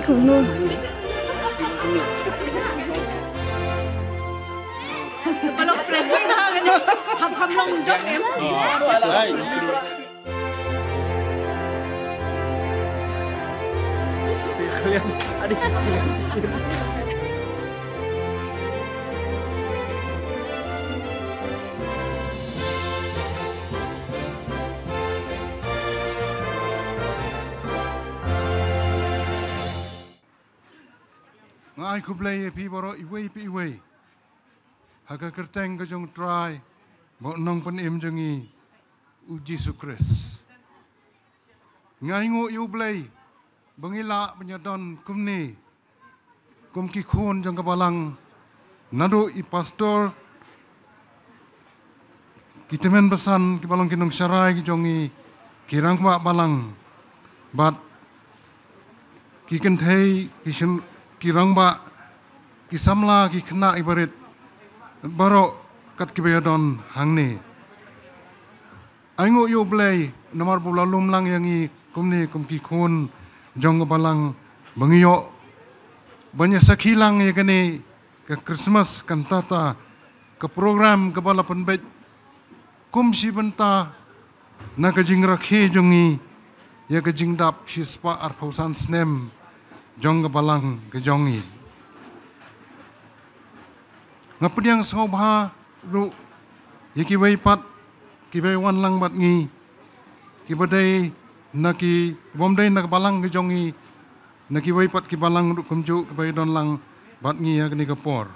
Cùng luôn. Kalau plan ni dah kan. Ham long dok em. Kalian ada sekalian. Ngai ku blai pi boro iwei haka kerteng ke jong try bo nong pen im jongi u Jesu Christ ngai ngo yu blai bangila penyadon kumni kum ki khun jong kabalang nado i pastor kitemen besan ki balong kinong sarai ki jongi kirang ba balang bat ki kenthei ki kirang ba kisamla ki kena ibarit baro kat kibayadon hangni aingo yo blay nomor bula lumlang yangi kumni kumki khun jong balang bangiyo banyak sakilang ya kene ke Christmas kantata ke program ke bala penbet kumsi benta na ke jing rakhe jongi ya ke jing dap sispa arpausan snem jong ke balang ke jongi ngapediang sengobha ru yaki wei pat ki wei wan lang bat ngi ki badai naki bomdai nak balang ke jongi naki wei pat ki balang ru kumju ke bai don lang bat ngi ya ni ke por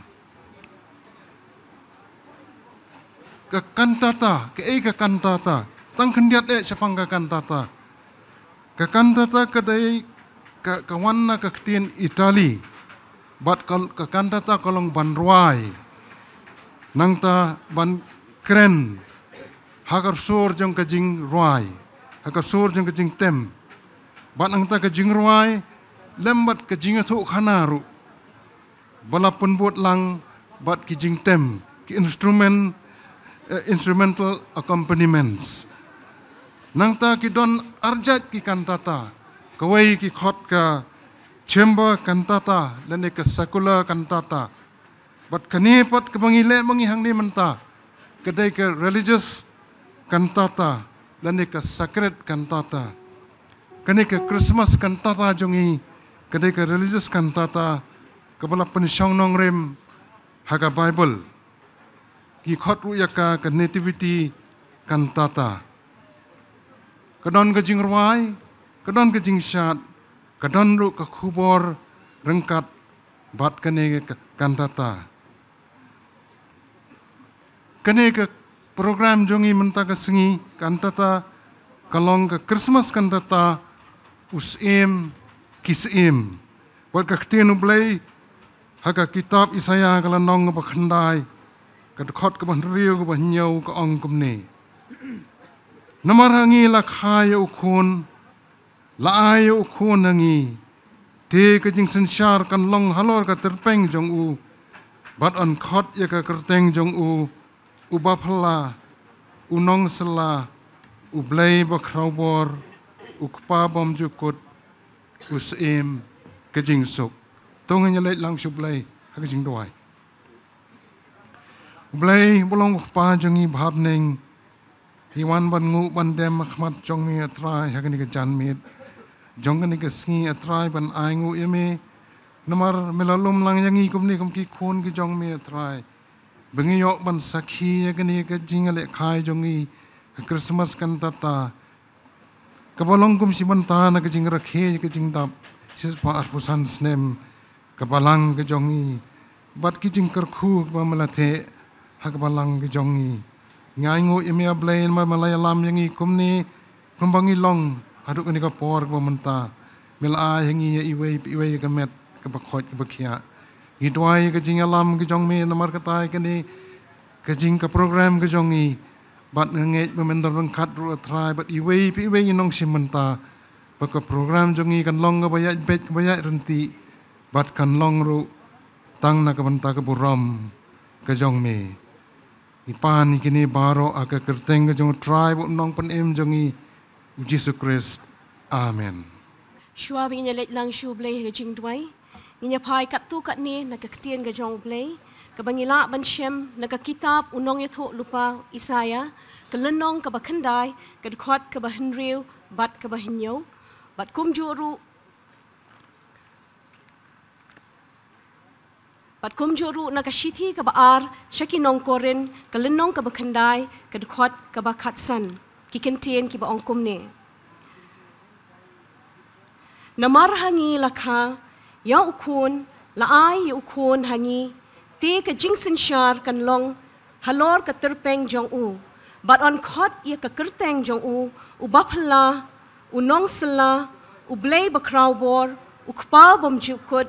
ke kantata ke kantata tang kendiat sepang ke kantata kedai ke wanna ke ketien Itali bat ke kantata kolong banruai nangta ban kren hakar sur jong ke jing ruai hakar sur jong ke jing tem bat nangta ke jing ruai lembat ke jing thu khanaru bala penbuat lang bat ki jing tem ki instrumental accompaniments nangta ki don arjat ki kantata kawai ki khot ka chamber kantata lene ke secular kantata bat kani pat ke bangile mangi hangni menta kedai ke religious kantata lene ke sacred kantata kani ke Christmas kantata jongi kedai ke religious kantata kepala pensyong nongrem haga Bible ki khot uyaka ke nativity kantata kedon ke jingruai kedon ke jingsat kedon ru ke khubor rengkat bat kene ke kantata kene ke program jongi menta ke sengi kantata kalong ke Christmas kantata usim kisim buat ke ktinu blai haka kitab Isaya kalanong ke bakhandai ke khot ke banriu ke banyau ke ong kumni namar hangi la khaya ukhun la ayo ukhun hangi te ke jing sensar kan long halor ka terpeng jong u bat on khot ya ka kerteng jong u baphala unong sela ublay bakraubor ukpa bom jukut usim ke jing suk tong nya leit lang sublay ha ke jing doai ublay bolong ukpa jongi bhabneng hiwan ban ngu ban dem khmat jong mi atrai ha ke ni ke jan mit jong ke ni ke sngi atrai ban ai ngu yeme namar melalum lang yangi kumni kumki khun ki jong mi atrai bengiyo ban sakhi ya ke ni ke jingale khai jongi Christmas kantata kabalong kum si banta na ke jing rakhe ke jing dap sis pa arpusan snem kabalang ke jongi bat ki jing karkhu ba malathe ha kabalang ke jongi ngai ngu imi ablain ma malayalam yangi kumni kumbangi long haduk ni ka por ba menta mel a yangi iwei ka met ka bakhot ka bakhia hidwai ke jing alam ke jong mi namar katai ke ni ke jing ka program ke jongi bat ngej memendor rengkat ru atrai bat iwei nong simenta baka program jongi kan long ga bayat bet bayat renti bat kan long ru tang na kabanta ka buram ka jong me ipan kini baro aka kerteng ka jong tribe nong pan em jong i Jesus Christ amen Shua bi nya let lang shu blay ga jing dwai. Nya pai kat tu kat ni na ka ktien ga jong blay. Ka bangila ban shem na ka kitab unong yato lupa Isaya. Ka lenong ka ba khandai ka khot ka ba henriu bat ka ba hinyo. Bat kum juru Bat kum juru na ka shithi ka ba ar shakinong korin ka lenong ka ba khandai ka khot ka ba khatsan. Ki kentien ki ba ongkum ne. Namar hangi lakha, ya ukun, laai ya ukun hangi, te ka jingsin shar kan long, halor ka terpeng jong u, bat on khot ya ka kerteng jong u baphala, nong sala, blay bakraw bor, kpa bom jukut,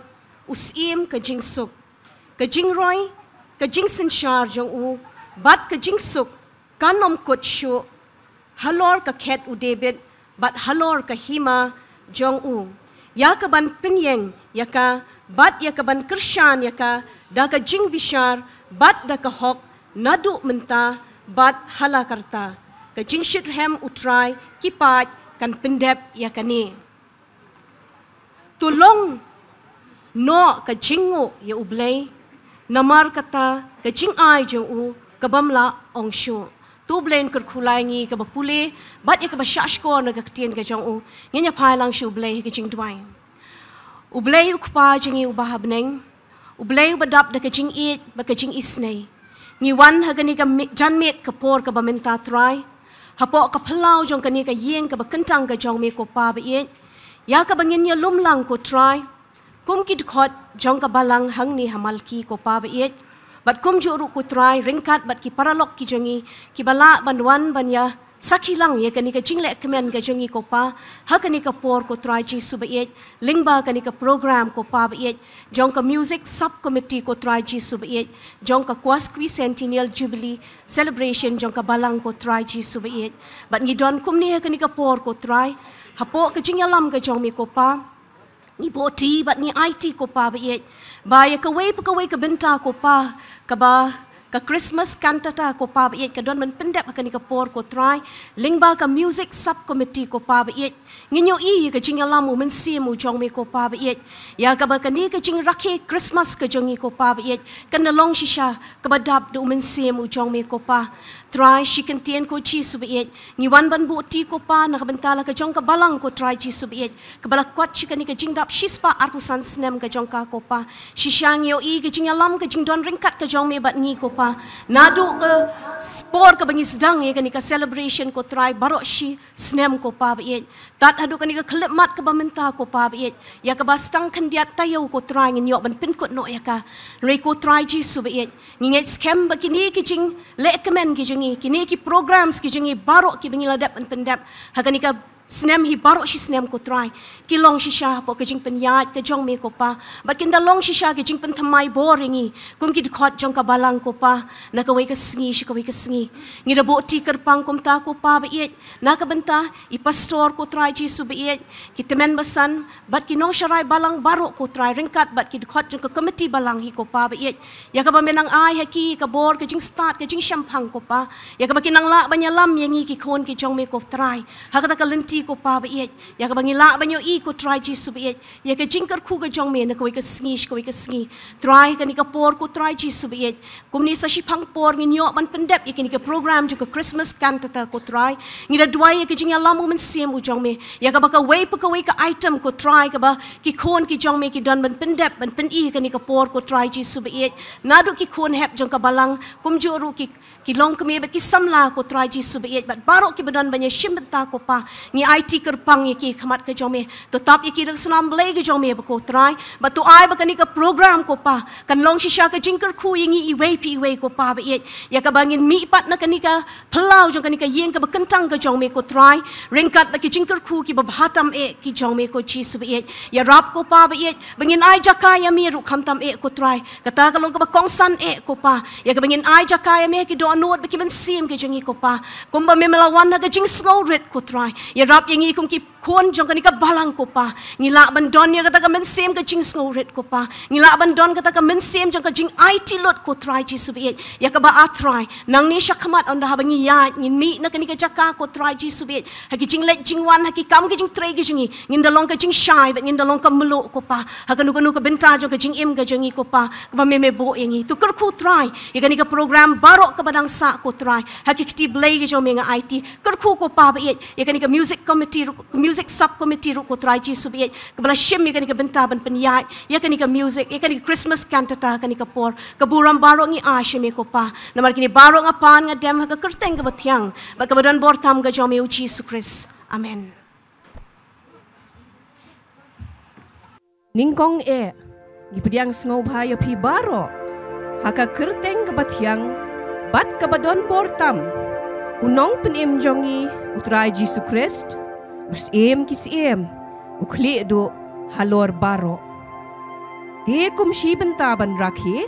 sim ka jingsuk, ka jingroy, ka jingsin shar jong u, bat ka jingsuk, kanom kut shu, halor ka ket u David, bat halor ka hima, jong u ya ka ban pinyeng ya ka bat ya ka ban kershan ya ka da ka jing bishar bat da ka hok nadu menta bat halakarta ka jing shithem utrai kipat kan pendep ya ka ni tulong no ka jingo ya ublay namar kata ka jing ai jong u ka bamla ongshu tu blain ker khulai ngi ka bakule bat ya ka ba shashko na ka tien ka jong u nya phai lang shu blai ka jing twai u blai u khpa jingi u bahabneng u blai u badap da ka jing it ba ka jing isnei ngi wan ha gani ka janmet ka por ka ba menta trai hapo ka phalau jong ka ni ka yeng ka ba kentang ka jong me ko pa ba it ya ka bangin ya lumlang ko trai kum kit khot jong ka balang hang ni hamalki ko pa ba it bat kum juru ku try ringkat bat ki paralok ki jongi ki bala banwan banya sakilang ye kani ka jingle kemen ka jongi ko pa ha kani ka por ko try ji suba ye lingba kani ka program ko pa ba ye jong ka music sub committee ko try ji suba ye jong ka Kwaskwi Centennial Jubilee celebration jong ka balang ko try ji suba ye bat ngi don kum ni kani ka por ko try hapo ka jingyalam ka jong mi ko pa ni boti bat ni IT ko pa ba ye Baya kaway ka benta ko pa ka ba ka Christmas cantata ko pa ba ka don man pendep ka ni ka por ko try lingba ka music sub committee ko pa ba nginyo i ka jingalam mo mensimu jong me ko pa ba ya ka ba ka ni ka jing rakhe Christmas ka jongi ko pa ba kan long shisha ka ba dab do mensimu jong me ko pa try shi kan tien ko chi su ba ngi wan ban bu ti ko pa na ka bentala ka jong ka balang ko try chi su ba ka balak kwat shi ka ni ka jing dap shispa arpusan snem ka jong ka ko pa shishang yo i ka jingalam ka jing don ringkat ka jong me bat ngi ko pa nadu ka sport ka bangi sedang ye ka ni ka celebration ko try barok shi snem ko pa ba tat hadu ka ni ka klip mat ka ba menta ko pa ba ya ka ba stang kandiat tayo ko try ngin yo ban pin ko no ya ka re ko try ji su ba ngi nget scam ba kini ki jing le kemen ki jing kini ki programs ki jingi barok ki bangi ladap an pendap ha ka ni ka snem hi barok shi snem ko try ki long shi sha po ka jing penyat ka jong me ko pa bat kin da long shi sha ki jing pen thamai boringi kum ki khot jong ka balang ko pa na ka wei ka sngi shi ka wei ka sngi ngi da bo ti kerpang kum ta ko pa ba na ka benta I pastor ko try ji su ba ki temen basan bat ki nong sharai balang barok ko try ringkat bat ki khot jong ka committee balang hi ko pa ba ya ka ba menang ai ha ki ka bor ka jing start ka jing shampang ko pa ya ka ba kinang la banyalam yangi ki khon ki jong me ko try ha ka ta ka lenti ko pa ba ya ka bangila banyo I ko try ji su ba ya ka jingkar khu ka jong me na ko ka sngi ko ka sngi try ka ni ka por ko try ji su ba kum ni sa shi phang por ngi nyo ban pendep ya ka ni ka program jo ka Christmas cantata ko try ngi da dwai ya ka jing alam mo men sem u jong me ya ka ba ka wei ka item ko try ka ba ki khon ki jong me ki don ban pendep ban pen I ka ni ka por ko try ji su ba na du ki khon hep jong ka balang kum jo ru ki long kami bat ki samla ko try ji su ba bat barok ki badon banya shimbenta ko pa ngi IT kerpang yaki khamat ka jome tetap yaki rang senam belai ka jome ba ko try ba tu ai ba kani ka program ko pa kan long shisha ka jingker khu yingi iwe ko pa ba ya ka bangin mi pat na kani ka phalau jong kani ka yeng ka ba kentang ka jome ko try ringkat ba ki jingker khu ki ba bhatam ki jome ko chi su ba ya rap ko pa ba bangin ai jakaya mi ru khamtam ko try kata ka long ka ba kongsan ko pa ya ka bangin ai jakaya me ki do anot ba ki ban sim ki jangi ko pa kumba me melawan na ka jing snowrit ko try ya rap yangi kum ki kon jong kanika balang ko pa. Ngila bandon ya kata ka mensem ka jing snoret ko pa. Ngila bandon kata ka mensem jong ka jing IT lot ko try ji subiet. Ya ka ba atry. Nang ni siya kamat on da habang ya ngin mi na kanika jaka ko try ji subiet. Haki jing let jing wan haki kam ka jing tray ka jingi. Ngin dalong ka jing shy but ngin dalong ka melo ko pa. Hakanu ka benta jong ka jing im ka jingi ko pa. Ka ba meme bo yangi. Tukar ko try. Ya kanika program barok ka badang sa ko try. Haki kiti blay ka jong mga IT. Kerku ko pa ba it. Ya kanika music committee music subcommittee ko try ji subiet. Kabala shim ya kanika bentaban penyai. Ya kanika music, ya kanika Christmas cantata kanika por. Kaburam baro ngi ashim ko pa. Namar kini baro ngapan nga dem ka kerteng ka batyang. Bakabadan bortam ga jome uji Jesus Christ. Amen. Ningkong gipediang sngob hayo pi baro. Haka kerteng ka batyang bat kabadon bortam. Unong penim jongi utray Jesus Christ. Usiem kisiem, ukli do halor baro. Di kumshi bentaban rakhi,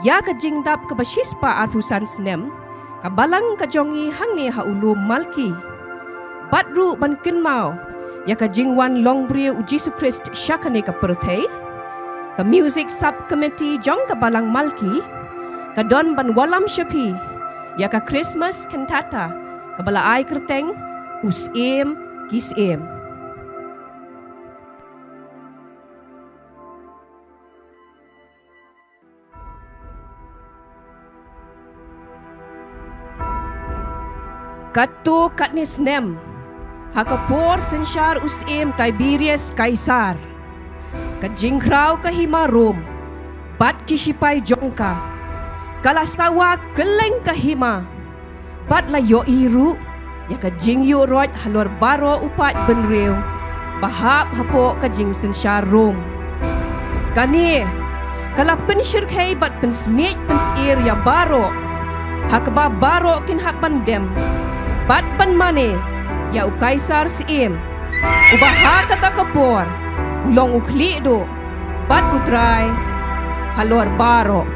ya ka jingdap ka basispa arpusan snem, kabalang ka jongi hangne haulu malki. Batru ban kinmao, ya ka jingwan longbri u Jesus Christ syakane ka pertay, ka music subcommittee jong ka balang malki, ka don ban walam syapi, ya ka Christmas cantata, kabala ay kerteng, usiem kisiem. Katto katnis nem, hakapor sensyar usiem Tiberius Kaisar, kajingkraw kahima Rom, bat kisipay jongka, kalastawa keleng kahima, bat layo iru, ya kajing yu roj halor baro upat benrew, bahap hapo kajing sensyar Rom. Kani, kala pensyirkhay bat pensmit pensir ya baro, hakaba baro kinhat pandem, bat panmane, ya u kaisar siem, ubaha kata kapor, ulong ukli do, bat utray, halor baro.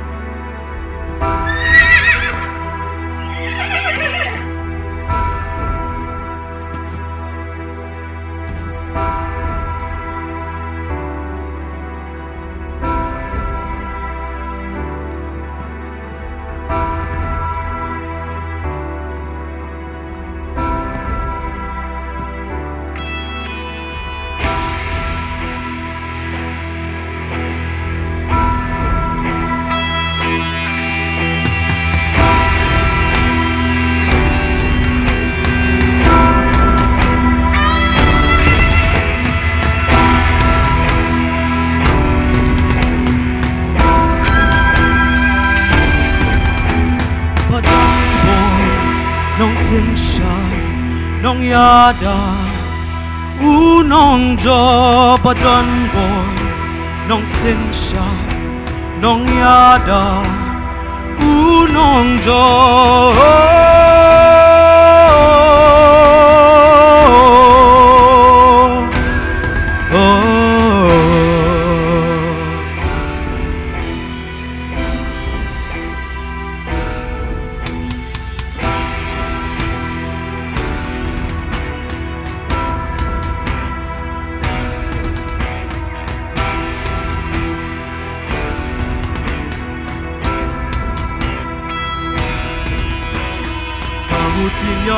Nong yada nong jo badon boy nong sinsha nong yada nong jo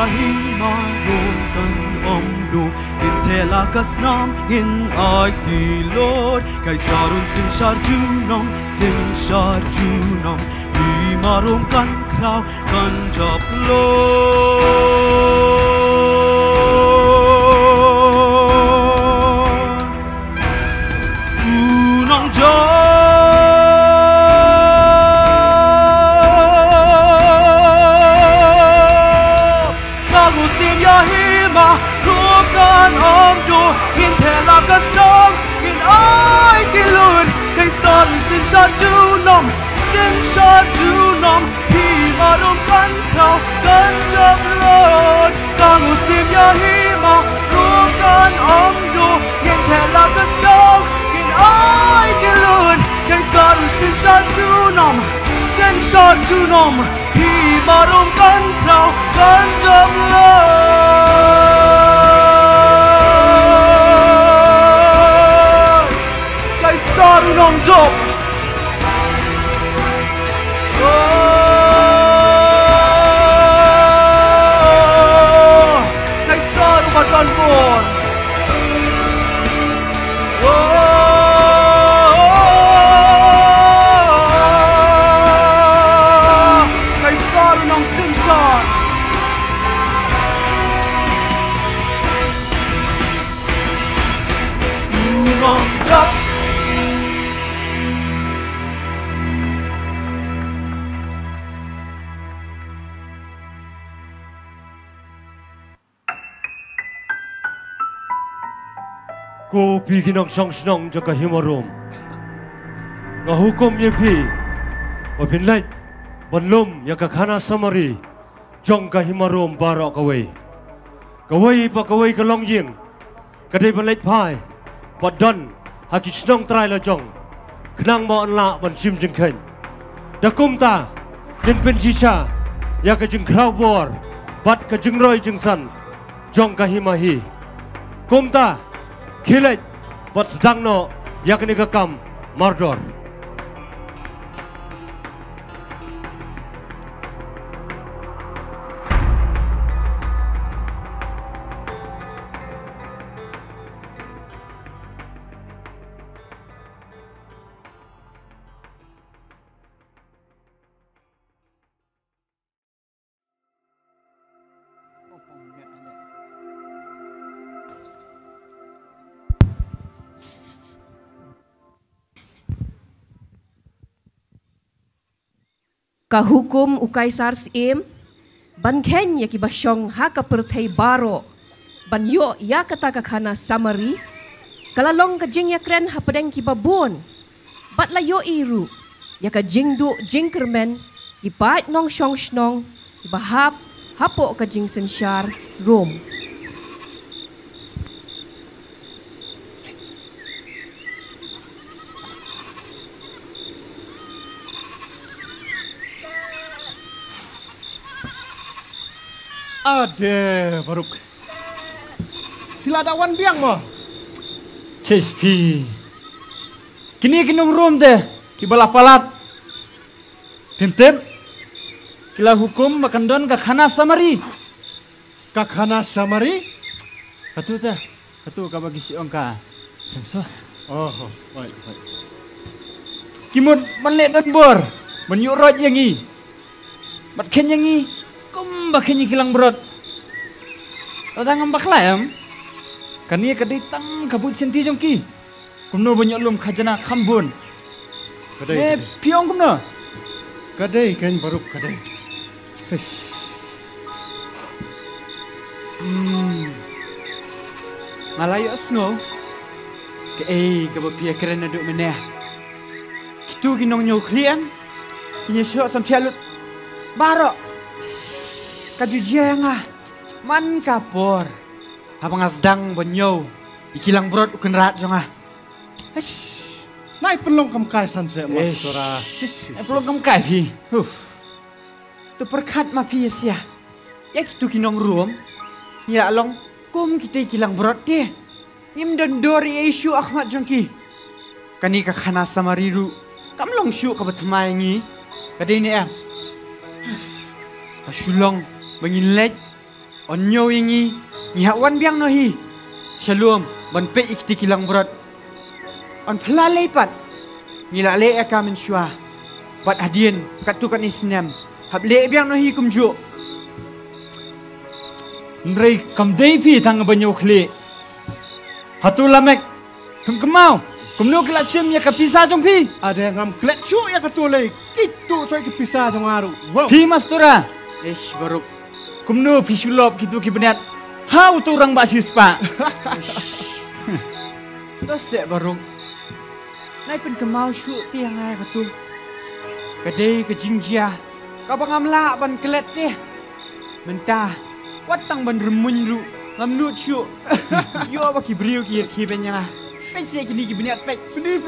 Hima kan omdo in telakas nam in ay tilod kay sarun sin sharjunam himarom kan kraw kan japlo unang jo Sharjunam himarom kan kraw kan jablod kangu simya hima rum kan omdo yen telakas dog in ay dilud kan sin Sharjunam himarom kan kraw kan jablod saru nong job. Kai saru badan bor. Kai saru nong Simpson. Nong job. Ko pi kinong song snong jaka himarom. Nga hukum ye pi. Wapin light. Banlum ya ka khana samari. Jong ka himarom baro kawai. Kawai pa kawai ka long ying. Kadai ban light pai. Badan haki snong trai la jong. Khnang mo anla ban sim jing khen. Dakum ta. Nin pen jisha. Ya ka jing kraw bor. Bat ka jing roi jing san. Jong ka himahi. Kum ta. Kilit, buat sedang no, yakni kekam, mardor. Kahukum ukay SARS im, ban ken ya kibasyong haka pertay baro, ban yo ya kata kakana samari, kalalong ka jing ya kren hapadeng kibabon, bat la yo iru, ya ka jing du jing kermen, ipait nong syong snong, ibahap hapo ka jing sensyar rom. Ade Baruk. Sila ada wan biang mo. Chespi. Kini kinong room deh. Kibala falat. Tim-tim. Kila hukum makandon kakhana samari. Kakhana samari? Katu sa. Katu ka bagi siong ka. Sensos. Oh, baik. Kimut manlet dan bor. Menyurot yangi. Matken yangi. Kumbakin kilang berat. Tadang ambak layam. Kania kaditang kabut senti jongki. Kumno banyak lum khajana khambun. Kadai. Piong kumno. Kadai kan Baruk kadai. Malayo snow. Kabapia keren aduk meneh. Kitu kinong nyuklian. Kinya syok samtialut. Barok. Kajujiang ah, man kapor. Habang asdang banyaw, ikilang brod uken rat jong ah. Nai pelong kam kaisan se mas tora. Pelong kam kai pi. Tu perkat ma pi sia. Ya kitu kinong ruom. Ya along kum kita ikilang brod deh. Nim dan dori isu Ahmad jongki. Kani ka khana samariru. Kam long syu ka batmai ngi. Kadai ni am. Pasulong Bangin onyo yangi ngihawan biang nohi shalom ban pe ikti kilang berat on pelalai pat ngilale akamen syua bat hadien katukan isnem hable biang nohi kumju nrei kam devi tang banyo khle hatu lamek kum kemau kumno klasim ya kapisa jong pi Ada ngam klet syu ya katulay. Kitu soy kipisa jong aru. Wow. pi mastura baruk kumno pisulop gitu kibenat how tu orang basis pak terus sek barung nai pen kemau syuk tiang ai katu kadai ke jingjia ka bangamla ban kelet deh mentah watang ban remun ru ngamnut syuk yo ba kibriu ki benya pen sek kini kibenat pek beni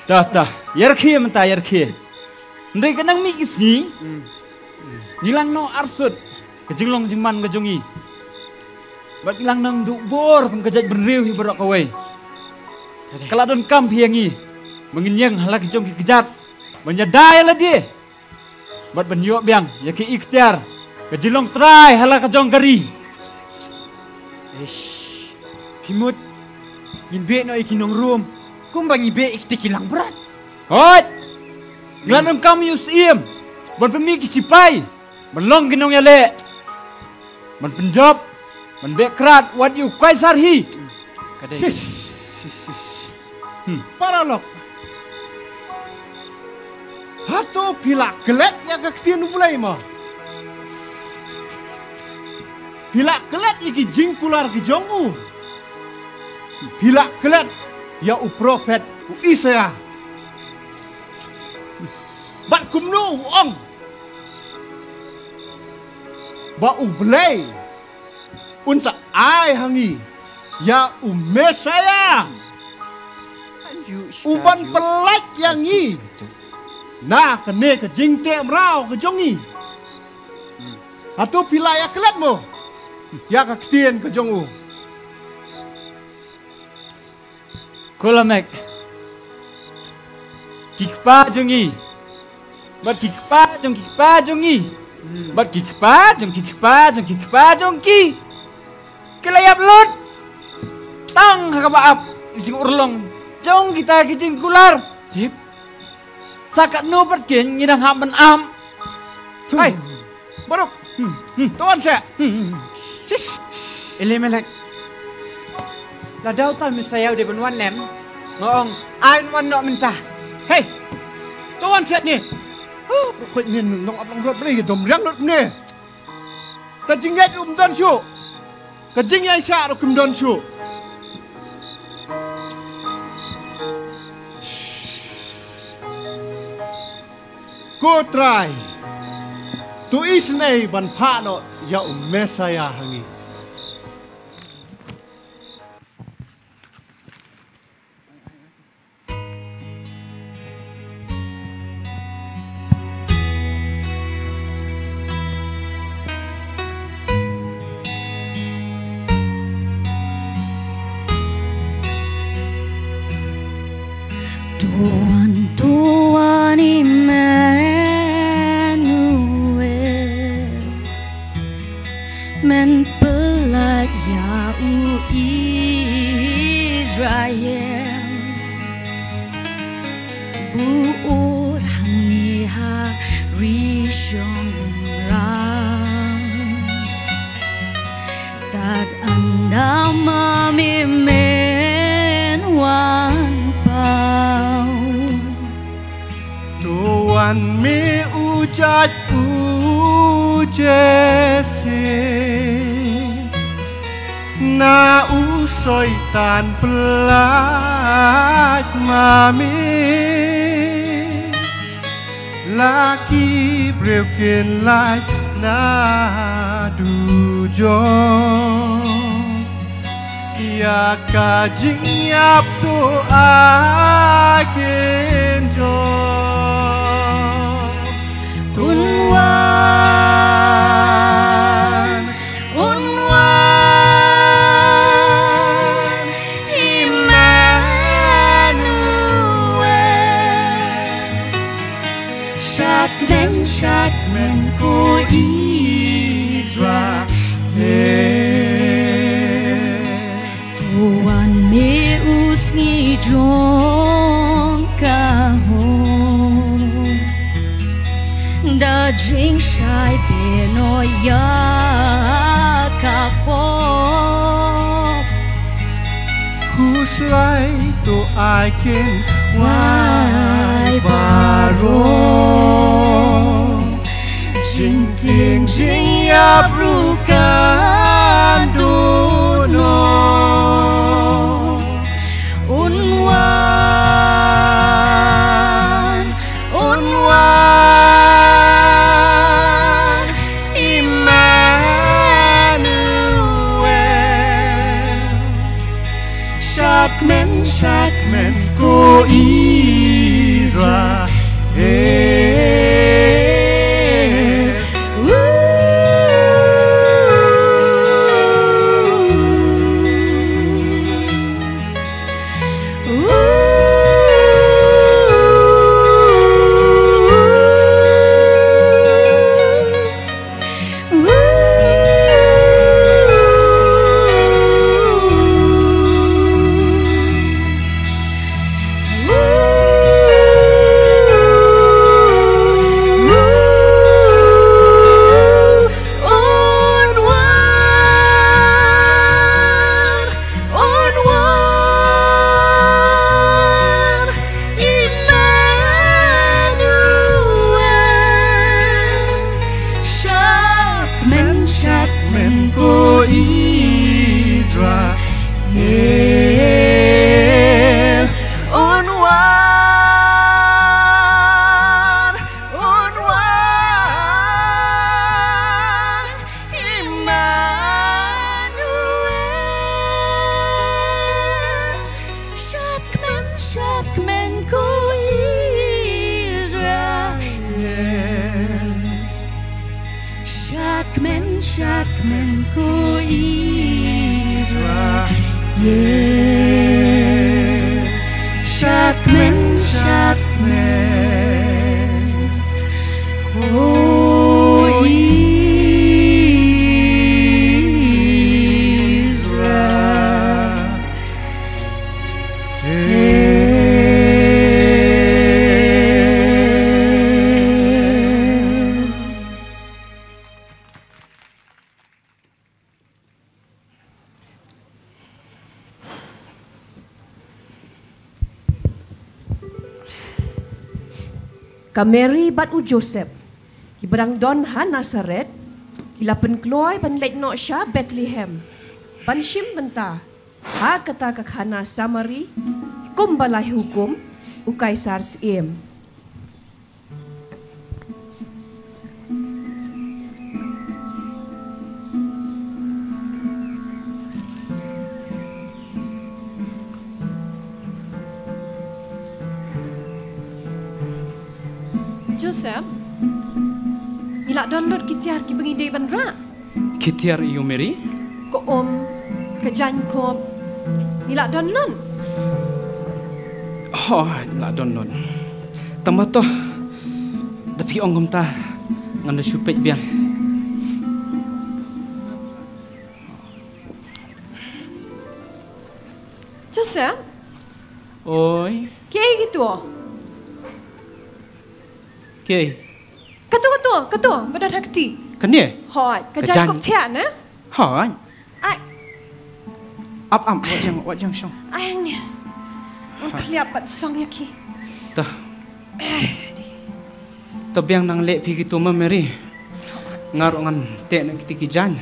tah yar ki mentah yar ki ndai kanang mi isni Nilang no arsut, kejinglong jingman kejongi. Bat nilang nang duk bor pun kejat beriu hibarak kawai. Kalau don kam piangi mengenyang halak jong kejat menyadai lah dia. Bat benyok biang ya ki ikhtiar kejilong try halak jong gari. Ish, pimut ngin no ikinong room kumbang ibe iktikilang berat. Hot, nganom kam yus iem, ban pemiki sipai, melong ginong yale, ban penjob, ban bekrat wat you kaisar hi. Sis. Paralok. Hato pila kelet yang kaktian mulai mah. Pila kelet iki jingkular ke jongu. Pila kelet ya u profet u Isaya. Bat kumno ong. Ba u belai. Unsa ai hangi ya u Mesaya. Uban pelak yang i. Nah kene ke jingte mrau ke jongi. Atau pila ya kelet mo. Ya kaktian ke jongu. Kolamek. Kikpa jongi. Bat kikpa jongi. Bat kikpa jongki. Kelayap lut. Tang hakabaap. Ijing urlong. Jong kita kijing kular. Cip. Sakat nubat kin ngidang hamen am. Hai. Baruk. Tuan saya. Sis. Ele melek. Ladau tal misayau de benuan nem. Ngong ain wan nok mentah. Hei. Tuan saya ni. Khuất nhìn nông ấp nông rốt beli dom rang rốt ni. Kajingat dan syu. Kajingai sya ro dan syu. Ko try. Tu isnei ban pha no ya Mesaya hangi. Tuhan Immanuel mempelai Yau Israel buur hamni hari syongrang tag anda mamimen wan Tuhan mi ujat ujese na usoy tan pelat mami laki breukin lai na dujo ya kajing yap tu agen jo Unwan Immanuel Syakmen ku Israel Tuhan mi usngi jong kahong da jing shai beno ya kapop whose light do I can wai baro jing ting jing ya brukan duno unwan Syakmen ku Israel Syakmenku Israel Syakmen Oh Ka Mary bat u Joseph, ki berang don ha Nazaret, ki lapen kloy ban leit no sya Bethlehem, ban shim benta, ha kata ka khana Samari, kum balai hukum, u kaisar siem. Joseph, ila download kitiar ki pengidai bandra. Kitiar iyo Mary? Ko ke jan ko ila download. Oh, ila download. Tambah toh, tapi ongom ta nganda supet biang. Joseph, Oi, kayak gitu. okay. Kato, badan hakti. Kan dia? Hoi, Kejan. kejan kop tiak na. Hai. Ai, Am, wat jang song. ayangnya. Keliapat song ya ki. Tah. Tabiang nang lek pi gitu mah Mary. Ngarok ngan tek nak kita kijan.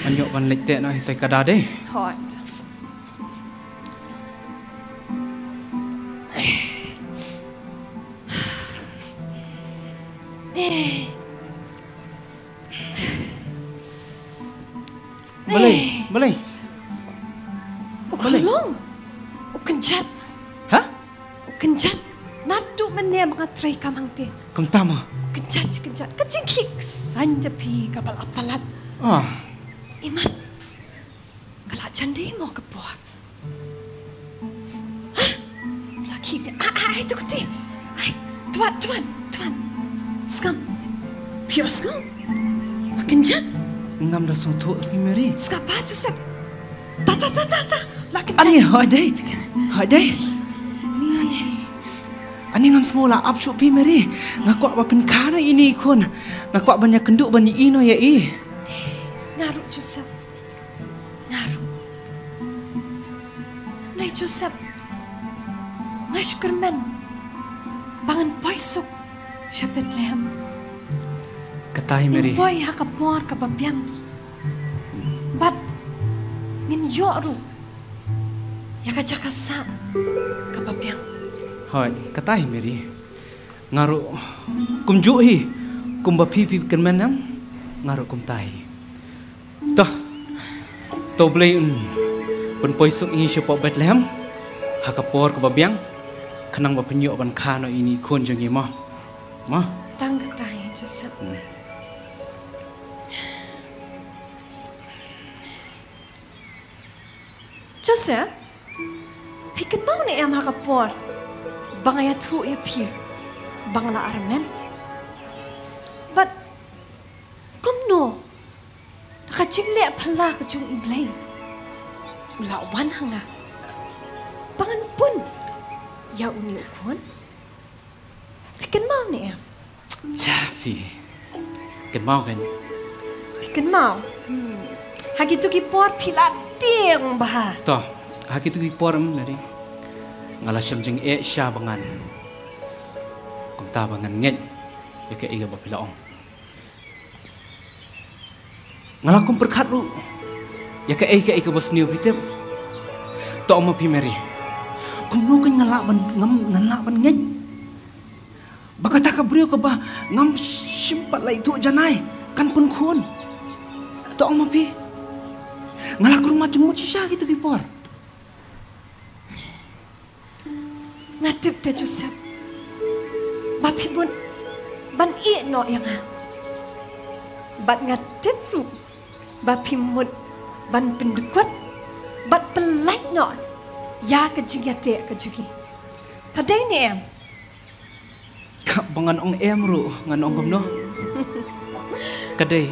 Anyok ban lek tek nak kita kadade. Hoi. Boleh. Ukalong. Ukenjat. Hah? Ukenjat. Nadu menem ngatrai kamang te. Kam tama. Kenjat. Kecing kik sanja pi kabal apalat. Ah, Iman. Kalak jande mau ke buah. Hah? Laki dia. Itu keti. Tuan. Skam. Pure skam. Kenjat. ngam dah song tu pi Mary. Skapa tu sep. Ta. Lakin Ani hai dai. Ani ngam semola up shop pi Mary. Ngaku apa pen kana ini kon. Ngaku banyak kenduk bani ino ya i. Ngaru Joseph. Ngaru. Nai Joseph. Ngash kermen. Bangan paisuk. Sya Bethlehem. Katai Mary. Boy hakapuar kababyang. Bat ngin yoru. Ya kajakasa kababyang. Hai, katai Mary. Ngaru kum juhi. Kum bapi kan menam. Ngaru kum tai. Tah. To blay pun poisuk ini siapa Bethlehem. Hakapor kababyang. Kenang bapenyok ban kano ini kon jengi mah. Mah. Tang katai Joseph. Joseph, pikan mau ni am hakapor. Bangaya tu ya pi. Bangla armen. But kumno. Nakajingle pala ka jung iblay. Ula wan hanga. Bangan pun. Ya uni ukon. Pikan mau ni am. Chafi. Kan mau kan. Pikan mau. Hagitu ki por pilat tiang bah. Toh, haki tu kiporam Mary. Ngalasam jeng sya bangan. Kum ta bangan nget. Ya ke iga bapilaong. Ngalakum perkat lu. Ya ke iga bos niu pitep. To ma pi Mary. Kum nu kan ngalak ban nget. Bakata ka brio ka ba ngam simpat lai tu janai kan pun khun. To ma pi. Ngalak rumah jemut sisa gitu kipor. Ngatip te Joseph. Bapi pun ban no yang ha. bat ngatit ru ba pimut ban pendukut bat pelai no ya ke jingate ke jugi kadai ni em bangan ong em ru ngan ong gomno kadai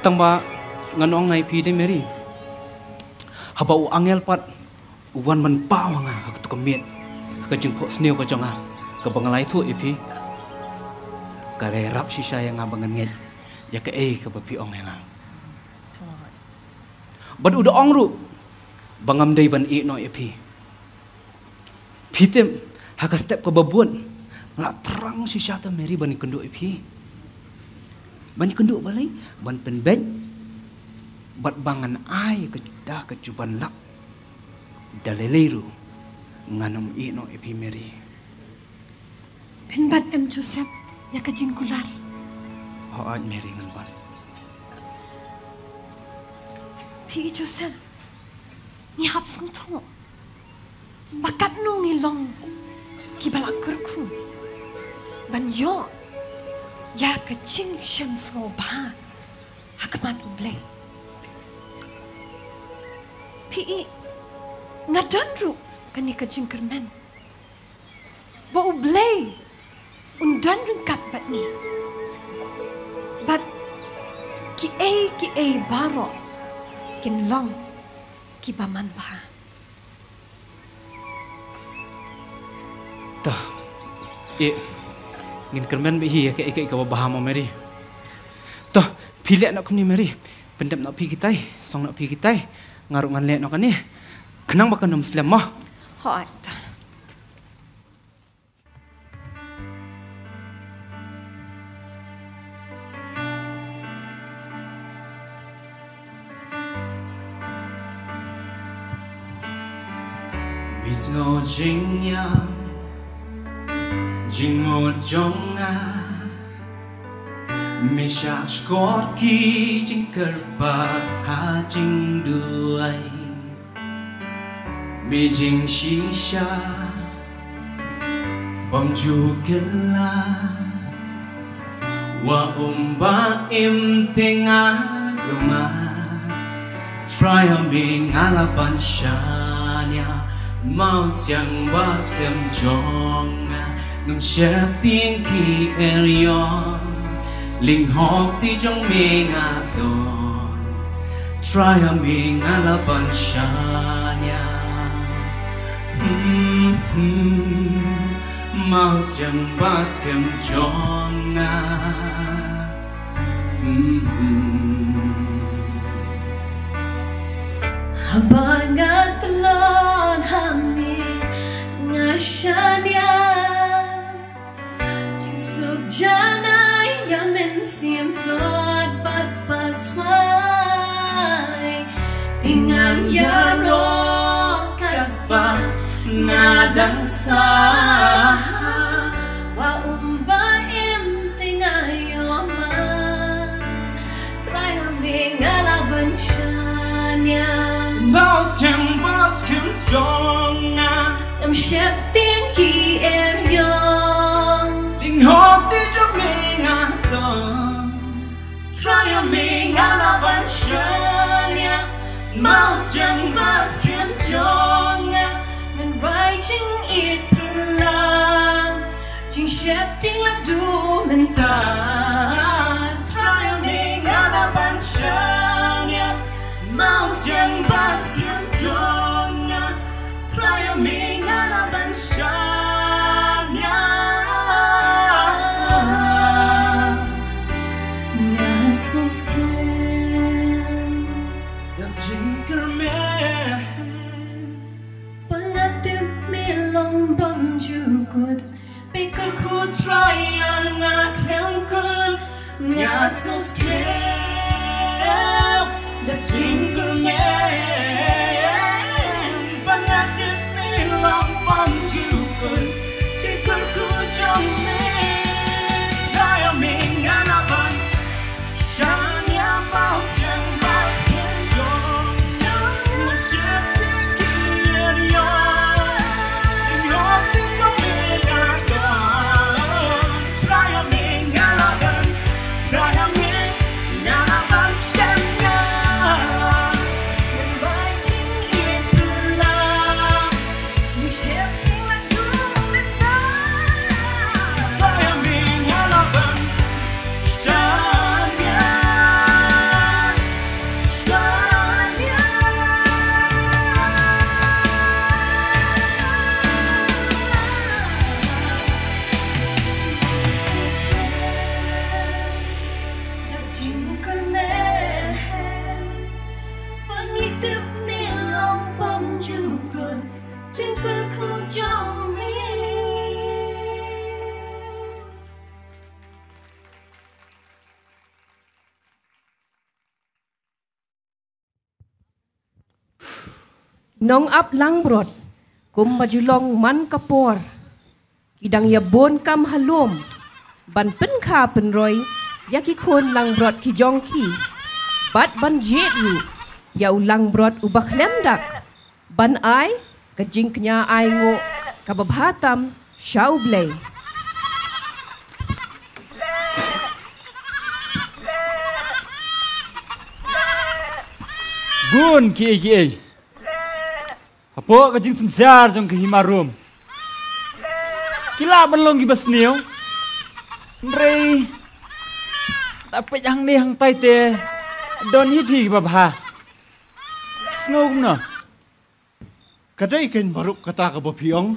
tamba ngan ong ngai pi de meri haba u angel pat uwan man pawanga hak tu kemit ka jingpo sneu ka jonga ka bangalai thu ipi ka rap sisa yang abangan nget ya ke ka bapi ong yang bad udah ong ru bangam dai ban i no ipi pitem haka step ka babun nga terang sisa ta meri ban kendu ipi ban kendu balai ban penbet bat bangan ai ke dah ke cuban lak daleleru nganam i no ipi meri penbat em Joseph ya ke jingkular ho aj meri ngan ban pi Joseph ni hap sung thu bakat nu ni long ki balak kerku ban yo ya ke jing shem so ba hakmat uble pi ngadan ru kani ka jing kermen ba uble undan rungkat bat ni bat ki e baro kin long ki baman ba tah ngin kermen be hi ke ka bahama meri tah pilek nak kuni meri pendem nak pi kitai song nak pi kitai ngaruk ngan lek nak ni kenang bakan muslim mah hoi Mis ngô chính nhà chính ngô trong à mi sa scott ki chính cờ bạc ha chính đuôi mi chính shisha bom chu kinh la wa ba im tenga yoma try on being ala banshanya mau siang bas kem jonga ngam shep tiếng khi erion linh hop ti trong mi nga don try a mi nga la banshanya mau siang bas kem jonga Habangat telon hami ngashanya Jingsuk janay yamin simplot bat pasway Tingang yaro katba ngadang sa Wa umbaim tingayoman Try hami ngalaban siya Bao xem bas kem jonga Ngam shep tiếng ki erion linh hop ti trong mi nga don Try a mi nga la banshanya Mau siang bas kem jonga Ngam rai ching it pelan Ching shep ting la du mentan Try a mi nga la banshanya Mau siang bas kem jonga Try a mi nga la banshanya Nasmos kem Dam jinker me Pangatip milong bom jukut Pikul ku try ang aklangkul Nasmos kem Dam jinker me Pangatip milong bom jukut Jinker ku trong me Try a mi nga la ban Shania mau siang bas kem jonga Ngam shep tiếng ki erion linh hop ti trong mi nga don Try a mi nga la ban Try a mi nong ap langbrot, kum majulong man kapor, kidang ya bon kam halom, ban pen ka penroy, ya ki kon langbrot ki jongki, bat ban jeru, ya ulang brot ubak lemdak, ban ai, kejingknya ai ngo, kababhatam, syaublay. Gun ki. Apo kajing sensar jong ke himarum. Kila belong gi basniu. Ndrei. Tapi yang ni hang tai te don hi thi babha. Snogum no. Kadai ken baruk kata ka bapiong.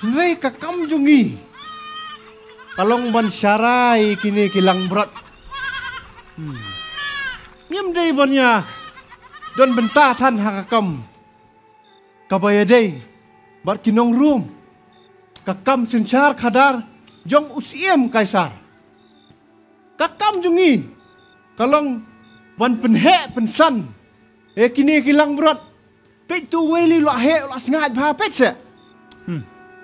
Ndrei ka kam jungi. Kalong ban syarai kini kilang berat. Ngem dei banya don benta than hakakam kabaya dei bar kinong room kakam senchar khadar jong usiem kaisar kakam jungi kalong ban penhe pensan kini kilang berat pe tu weli lo he lo sngat bha pet se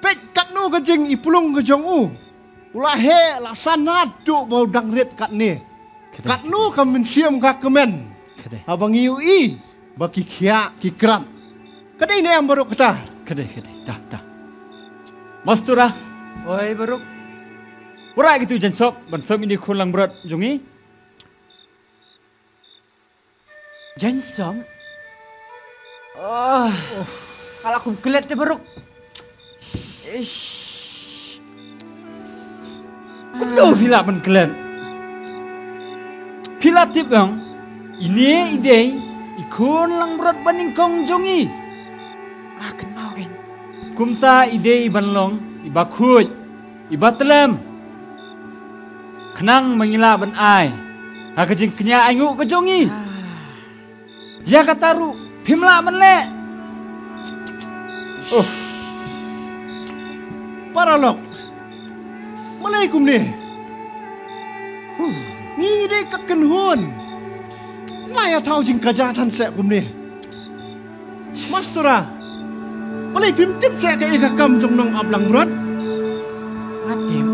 pe katnu ka jing ipulung ka jong u la he la sanat tu bau dang ret kat ni katnu ka mensiam ka kemen abang iui baki kia kikran kadai ne am baruk kata Kadai dah Mastura oi baruk ura gitu jensop ban som ini kulang berat jungi jensom kalau aku kelet deh baruk kudu vila ban kelet vila tip yang ini ide ikun lang berat baning kong jungi kenal kan kumta ide iban long ibakut ibatlem kenang mengila ban ai akajing kenya aingu kejongi ya kataru pimla menle paralok malaikum ni ni ide kaken hun naya tahu jing kajatan se kum ni mastura Palay pimtip saya ke kakam jong nong ablang berat. Atim.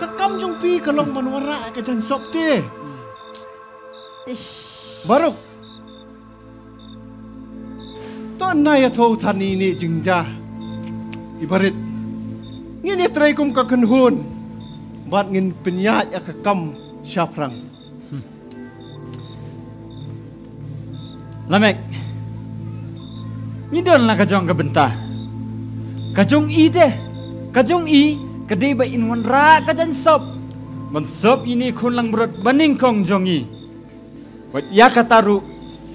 Kakam jong pi kalong manwara ke jan sop te. Baruk. Ton na ya thau thani ni jingja. Ibarit. Ngini try kum ka kenhun. Bat ngin penyat ya kakam syafrang. Lamek. Ni don lah kajong ke bentah. Kajong i deh. Kajong i kadai ba inwan ra kajan sop. Man sop ini kun lang berat baning kong jong i. Wat ya kataru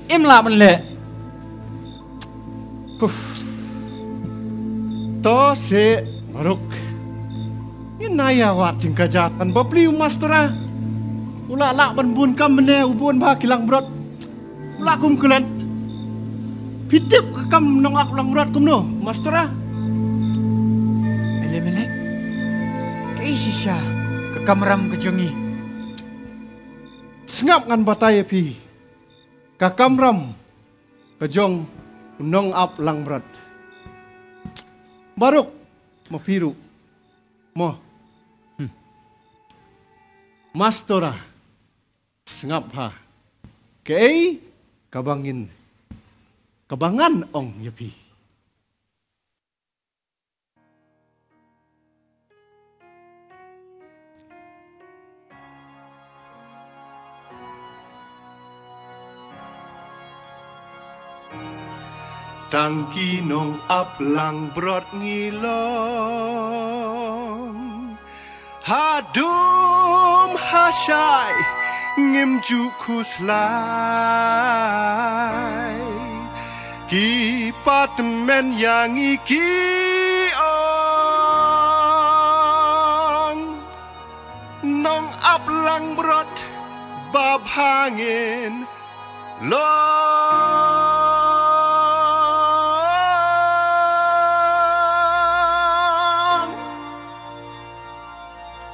imla menle. To se baruk. Ni naya wat jing kajatan babliu mastura. Ula lak ban bun kam mene ubun ba kilang berat. Ula kum kelan. Pitip kam nong ak lang berat kum no mastura. Melek. Kei sisa ke kamram kejongi. Sengap ngan bataya pi. Ka kamram kejong nong ap lang berat. Baruk mapiru. Mo. Mastora. Sengap ha. Kei kabangin. Kabangan ong yapi. Tangki nong aplang brot ngilong hadum hasyai ngimju kuslai ki patmen yang iki on nong aplang brot bab hangin lo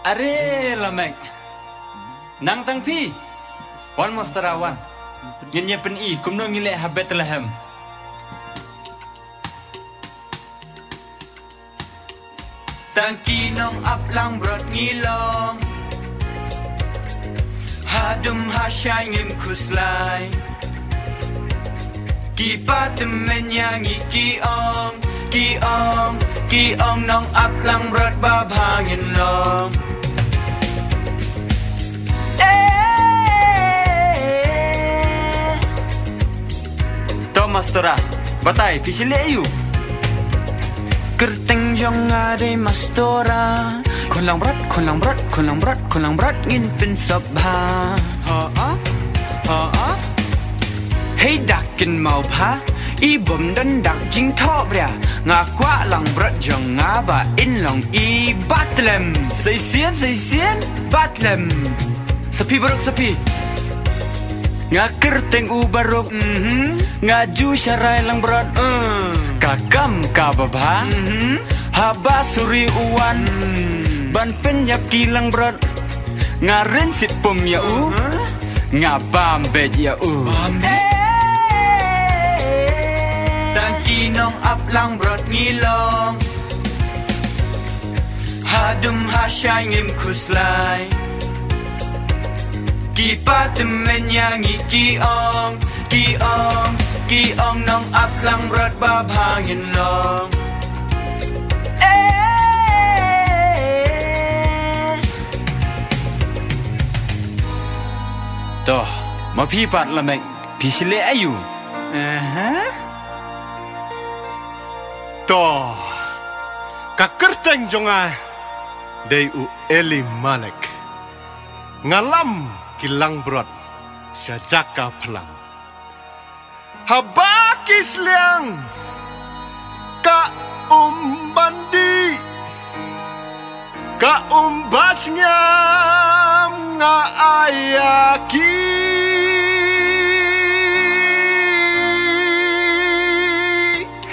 Are lamek nang tang pi wan mosterawan Ngenya pen I kumno ngile ha Bethlehem. Tangki nong ap lang brot ngilong. Hadum ha shangim kuslai. Ki patemen yang iki ong, ki ong nong ap lang brot bab hangin long. Mastora, batai pisile ayu. Kerteng jong ade mastora. Kolang berat ngin pin sobha. Ha. Hey dakin mau pa. Ibom dan dak jing top ria. Ngakwa lang berat jong ngaba in long I Bethlehem. Say Bethlehem. Sepi beruk sepi. Ngakerteng ubarok ngaju syarai lang berat kakam kababha haba suri uwan ban penyap kilang berat ngaren sit pum ya ngabam bej ya tangki nong ap lang berat ngilong hadum hasyangim kuslai Ki patemen yang iki ong nong ap lang berat bab hangin long. Toh, ma pi pat lamek pi sile ayu. Toh, kakerteng jongai dei u Eli Malek. Ngalam kilang brot syajaka pelang habakis liang ka bandi ka basnya nga ayaki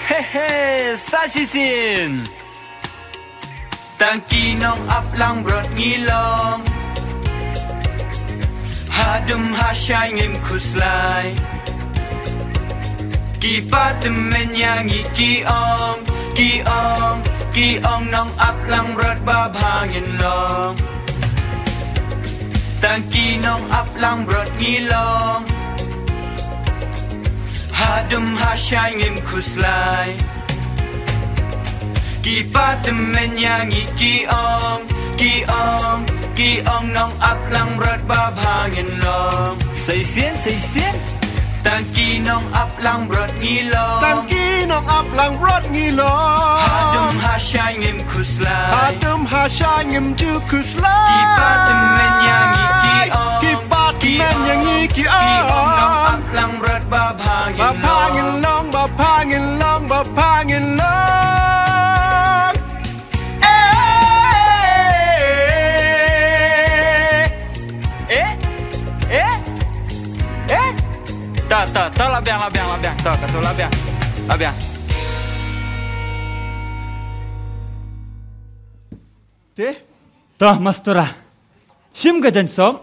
hehe sasisin tangki nong ap lang brot ngilong Hadum hasyangim kuslai Ki patemen yang iki ong nong ap lang berat bab hangin long Tangki nong ap lang berat ngilong Hadum hasyangim kuslai Ki patemen yang iki ong nong ap lang berat bab hangin long Say sien Tangki nong ap lang berat ngilong Hadum hasyangim kuslai ju kuslai Ki patemen yang iki ong nong ap lang berat bab hangin long bab hangin long Ta labiang. Ta katu labiang. Teh? Toh mastora. Sim gajan sob.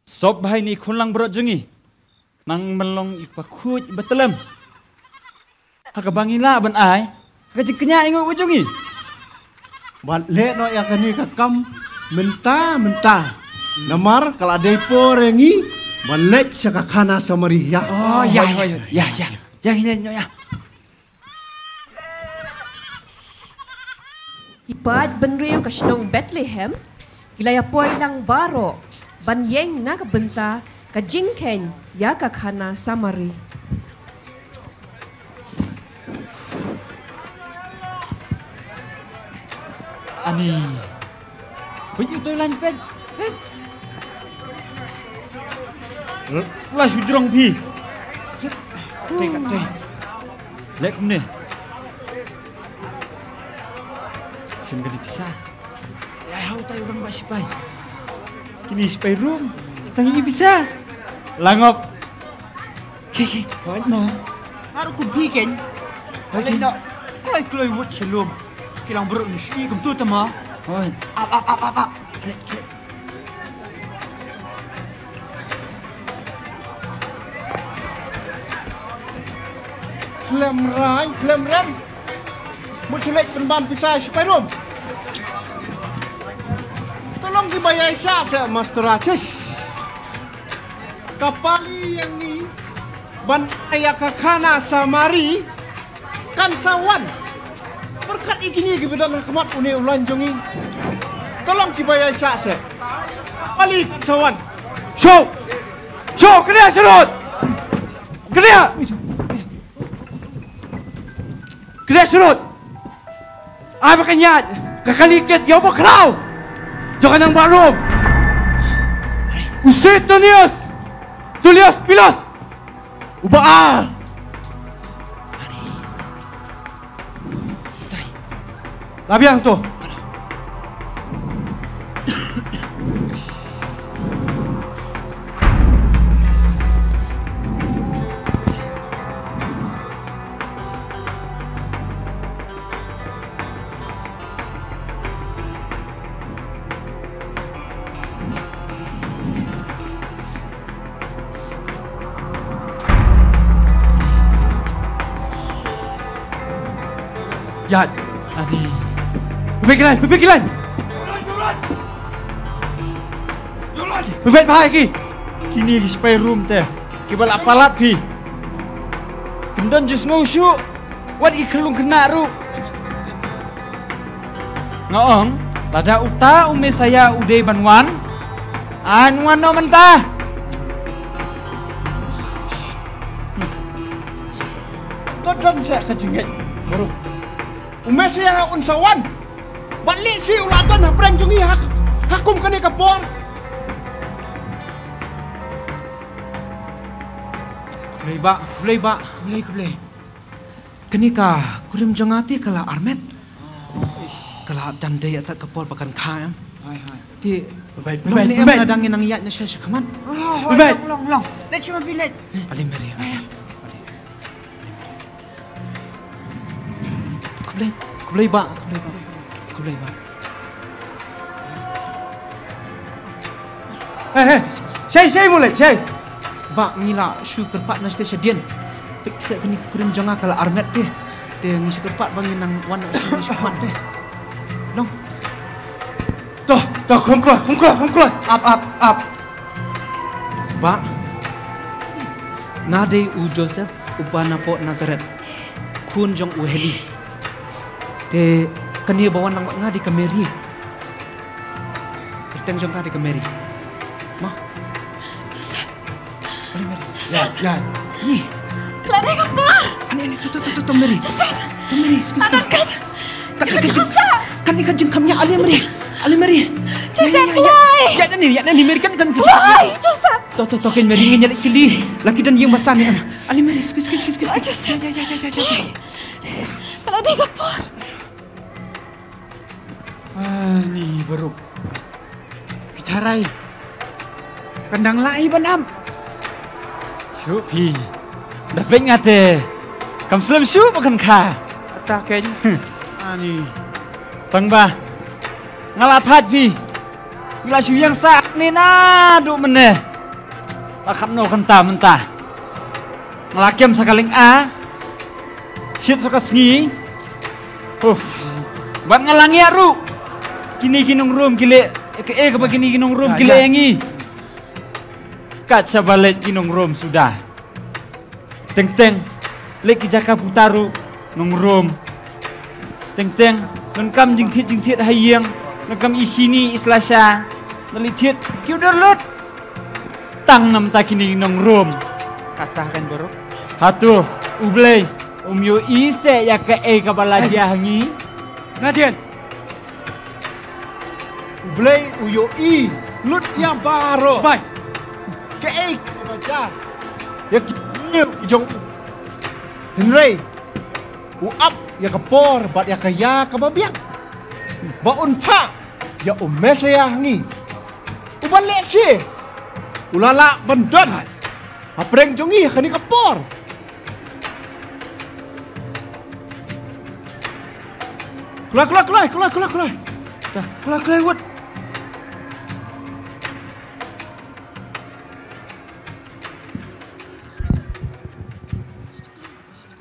Sob bahai ni kunlang berot jengi. Nang melong ipakuj Bethlehem. Haka bangila ban ai. Haka jeknya ingo ujungi. Bat le no ya kani kakam mentah. Namar kala depo rengi balik sa kakana sa Maria. Oh, ya. Yang ini ya. Ipat benriu kasnong Bethlehem, gilaya poy lang baro, banyeng na kabenta, kajingken, ya kakana Samari. Ani, banyak tu lanpet. Lah sujurong pi. Teh. Lek ni. Sungguh bisa. Ya, hau tayo orang basipai. Kini sipai room. Tangi bisa. Langop. Kiki, what mo? Haru ku bikin. Balik nak. Kulai kulai buat selum. Kilang beruk ni sih kum tu tama. Oi. klem rai, klem rem. Muculek penban pisah supaya rom. Tolong dibayar saya Master Rajesh. Kapali yang ni ban ayah kakana samari kan sawan. Berkat ikini kebetulan hikmat uni ulan jongi. Tolong dibayar saya. Kapali kan sawan. Show, kena serut. Kena serut. Ay makanyat, kakalikit yaw mo kraw. Jangan nang barom. Usit Tulias pilas. Ubaa. Labiang tu. Yat. Adi. Pipikilan. Pipit bahaya ki. Kini di spare room teh. Kibal apalat pi. Kendan just no shoot. Wat ikelung kena ru. Ngaong, tada uta ume saya ude banwan. Anwan no mentah. Todan saya kejinget. Baru. Umesi yang unsawan. Balik si ulatan hapran jungi hakum kani kapor. Boleh ba. Kani ka kurim jangati kala armet. Kala dandai atat kapor pakan kaam. Hai. Ti baik. Nadangin nang iyat na siya kaman. Long. Let's you feel it. Alim meri. Kulay ba? Saya mulai. Ba ngila syukur pak na station dian. Piksa kini kurim janga kala armet teh. Teh ngi syukur pak bangin nang wan ni syukur teh. Long. Toh, kom keluar. Up. Ba. Nade u Joseph upana po Nazaret. Kun jong u heli. Te kani bawa nang ngadi ke Mary. Kristen jong ngadi ke Mary. Ma. Joseph. Ya. Ni. Kelade kapar. Ani tu Mary. Joseph. Tu Mary. Anak kan. Kan ikan jeng kamnya Ali Mary. Joseph kelai. Ya ni Mary kan. Kelai. Joseph. To kan Mary ngenya cili. Laki dan yang besar ni. Ali Mary. Joseph. Ya. Kelade kapar. Ni baru. Bicarai. Kandang lai banam. Syupi. Dapat ngate. Kam selam syup makan ka. Ataken. Ani. Tangba. Ngalathat pi. Ngala syu yang sak ni na du meneh. Lakat no kenta mentah. Ngalakem sakaling a. Syup saka sengi. Ban ngalangi aru. Kini kinong room kile kapag kini kinong room kile yangi. Kat sa balik kinong room sudah. Teng lek jaka putaru nong room. Teng nongkam jingtit hayang nongkam isini islasya nalitit kiudarlut. Tang nam ta kini kinong room. Katakan baru. Hatu ublay umyo ise ya ke kabalaja hangi. Nadian. Ublay uyo i lut yang baro. Baik. Keik baca. Ya kieu jong. Henry. Uap ya kapor bat ya kaya kababiak. Baun pa ya umesaya hangi. Ubalik si. Ulala bandon. Apreng jongi kani kapor. Keluar. Keluar, Wud.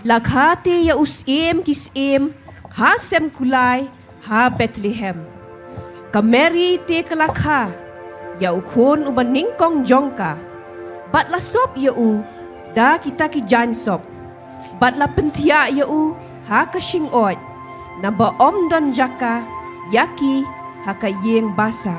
Lakhate ya usim kisim ha sem kulai ha Bethlehem. Kameri te kelakha ya ukon uban ningkong jongka. Bat la sop ya u da kita ki jan sop. Bat la pentia ya u ha kashing ot. Namba om don jaka yaki ha ka yeng basa.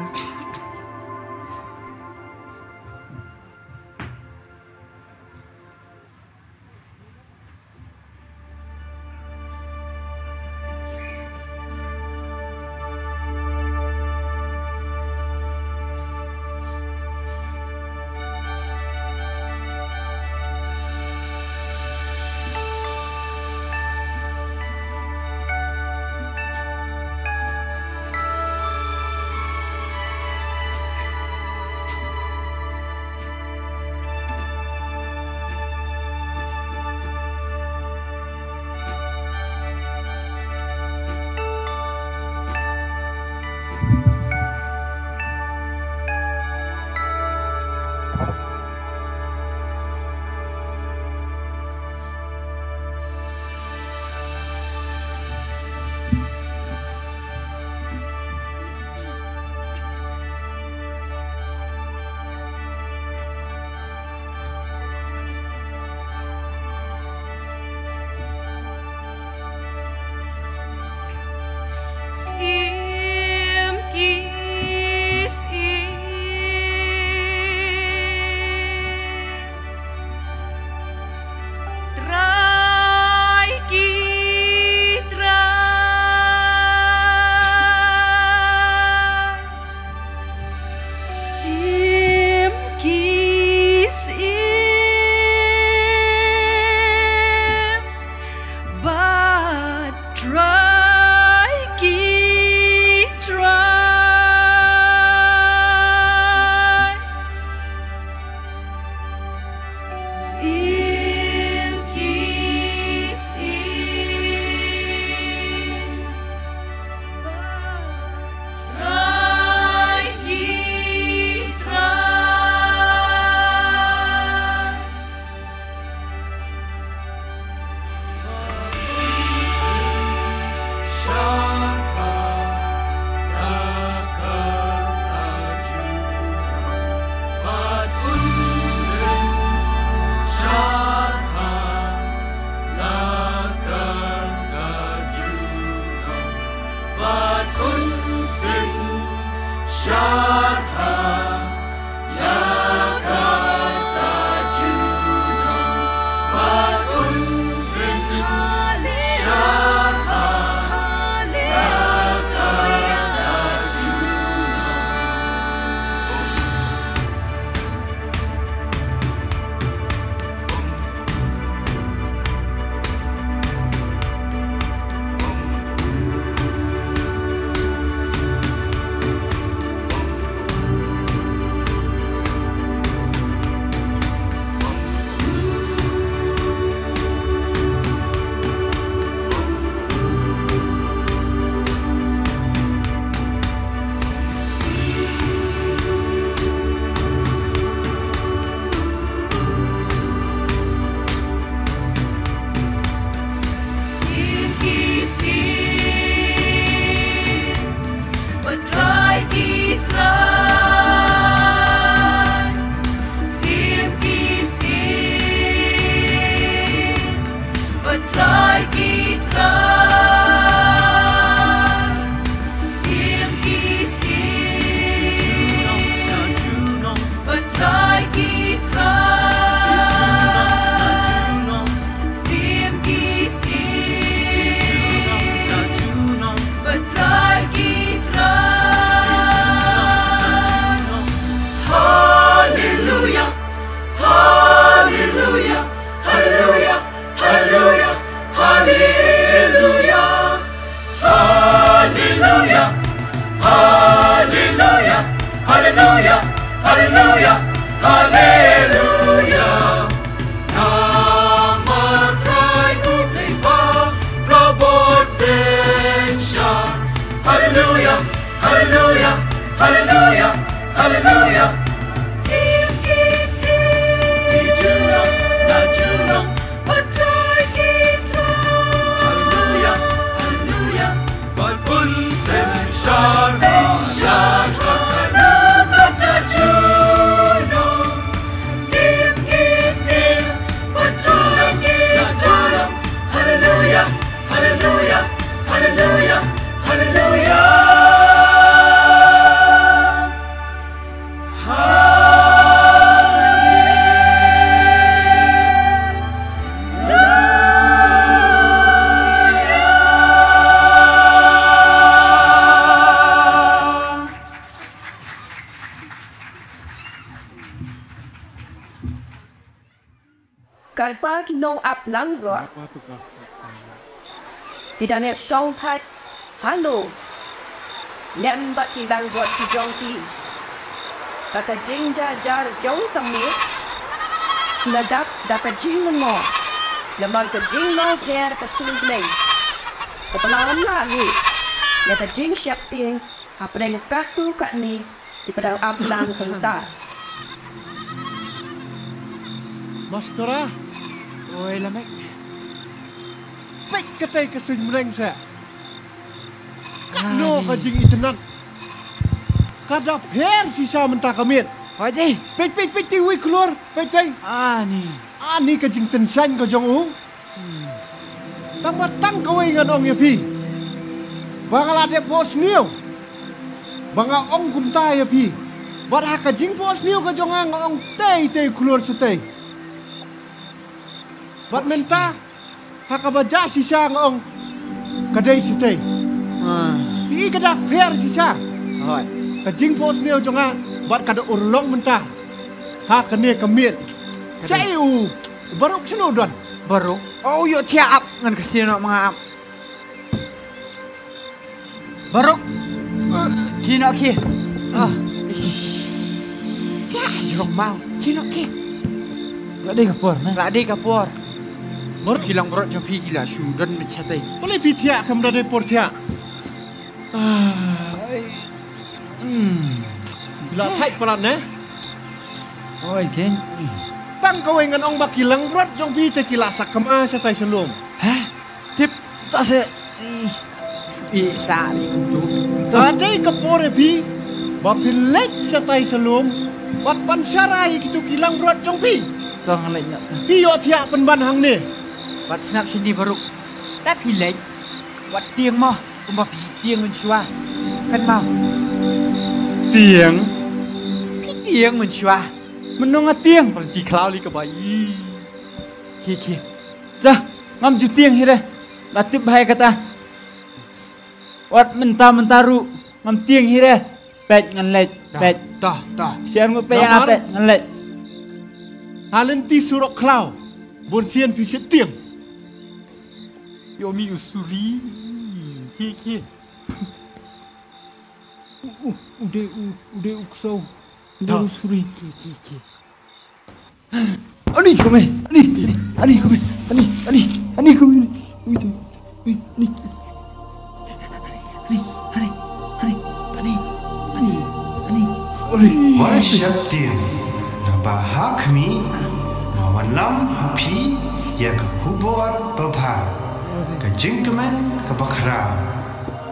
Cái phá cái nông áp lăng rồi. Thì đã nè song thạch. Hello. Nệm bật thì đang vọt thì trong thì. Kata jing jar jauh sambil. Là dapat jing ngomong. Là mang cái jing mau kaya dapat sulit lagi. Kepelangan lagi. Ya ta jing siap ting. Apa yang kaktu kat ni di padang amlang bangsa. Mastora. Oi Lamek. Pek katai kesuin mereng sa. No kajing itenan. Kada her sisa mentah kamit. Haji. Pek tiwi keluar. Pek tay. Ani kajing tensan ka jong u. Tambah tang kawai ngan ong ya pi. Bangala de pos niu. Banga ong kumta ya pi. Barha kajing pos niu ka jong ang ong tay keluar sutay. Bat menta hakabaja sisa ngong kadai sitay. Ii kadak per sisa. Hoi. Kajing pos niu jonga bat kada urlong menta. Ha kene kamit. Cai u baruk seno don. Baruk. Oh yo tiap ngan kesino mga ap. Baruk. Kino ki. Ya jong mau. Kino ki. Ladi kapur. Baru kilang berat jom pi gila shu dan mencatai. Boleh pi tiak kam dade por tiak. Bila tight pelan ne. Oi ken. Tang kau dengan ong bak kilang berat jom pi te kilasak kema satai selum. Hah? Tip tak se. Bisa ni tu. Tadi kapor pi. Bapin lek satai selum. Bat pan sarai kitu kilang berat jom pi. Tang lek nak ta. Pi yo tiak penban hang ni. Wat snap sini baru. Tapi lek. Wat tiang mah. Umbah pi tiang mencua. Kan mau. Tiang. Pi tiang mencua. Menong tiang. Paling di klau li ke bayi. Ki. Dah, ngam ju tiang hire. Latip bahaya kata. Wat mentaru. Ngam tiang hire. Pet ngan lek. Pet. Dah. Sian ngo pe yang apet ngan lek. Halenti surok klau. Bon sian pi set tiang. Yo mi usuri. Ki. Udah uksau. Udah usuri. Ki. Ani kome. Ani kome. Ani kome. Itu. Ani. Worship team. Bahak mi. Mawan lam hapi. Ya ke kubur babha. Ke jingkemen ke bakra.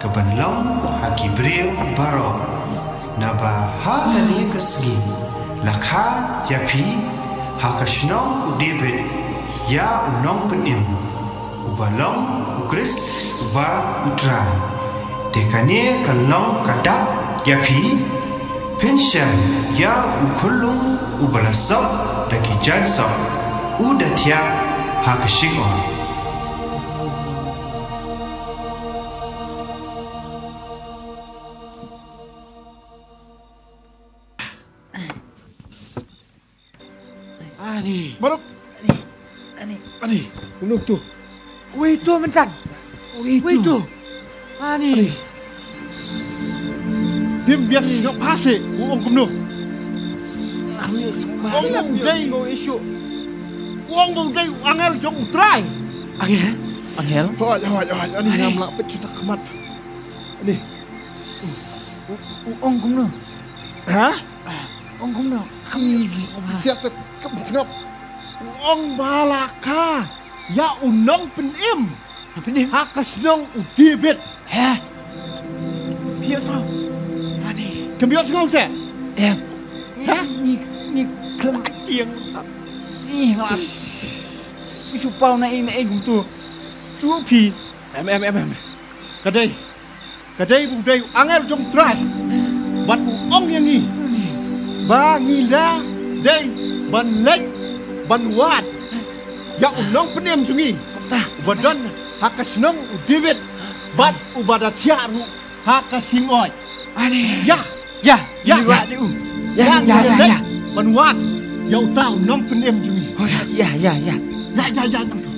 Ke benlong haki beriu baro. Naba ha kani kesgi. Lakha ya pi. Haka shnong David. Ya unong penim. Ubalong ukris uba utrai. Tekane kalong kadap ya pi. Pension ya ukulung ubalasok daki jansok. Udah tia haka shingong. Ani. Baruk. Ani. Unuk tu. Wei tu mencan. Wei tu. Ani. Tim biak singap hase. Uong kumno. Uong day. Uong day angel jong try. Angel. Hoi. Ani ngam lak pet sudah kemat. Ani. Uong kumno. Hah? Uong kumno. Siap tu singap. Uong balaka. Ya unong penim. Penim. Hakas nong udibit. Hah? Biasa. Ani. Kembios ngau se? Hah? Ni klem tiang. Ni ngam. Isu pau na ing tu. Su pi. Em. Kadai budai angel jong try. Bat uong yang ni. Ba ngila dai ban lek ban wat. Ya unong penem jungi. Badan hakas nong David. Bat ubada tiaru hakas singoy. Ani. Ya. Ya. Ban wat. Ya utau nong penem jungi. Oh ya. Ya, nang tu.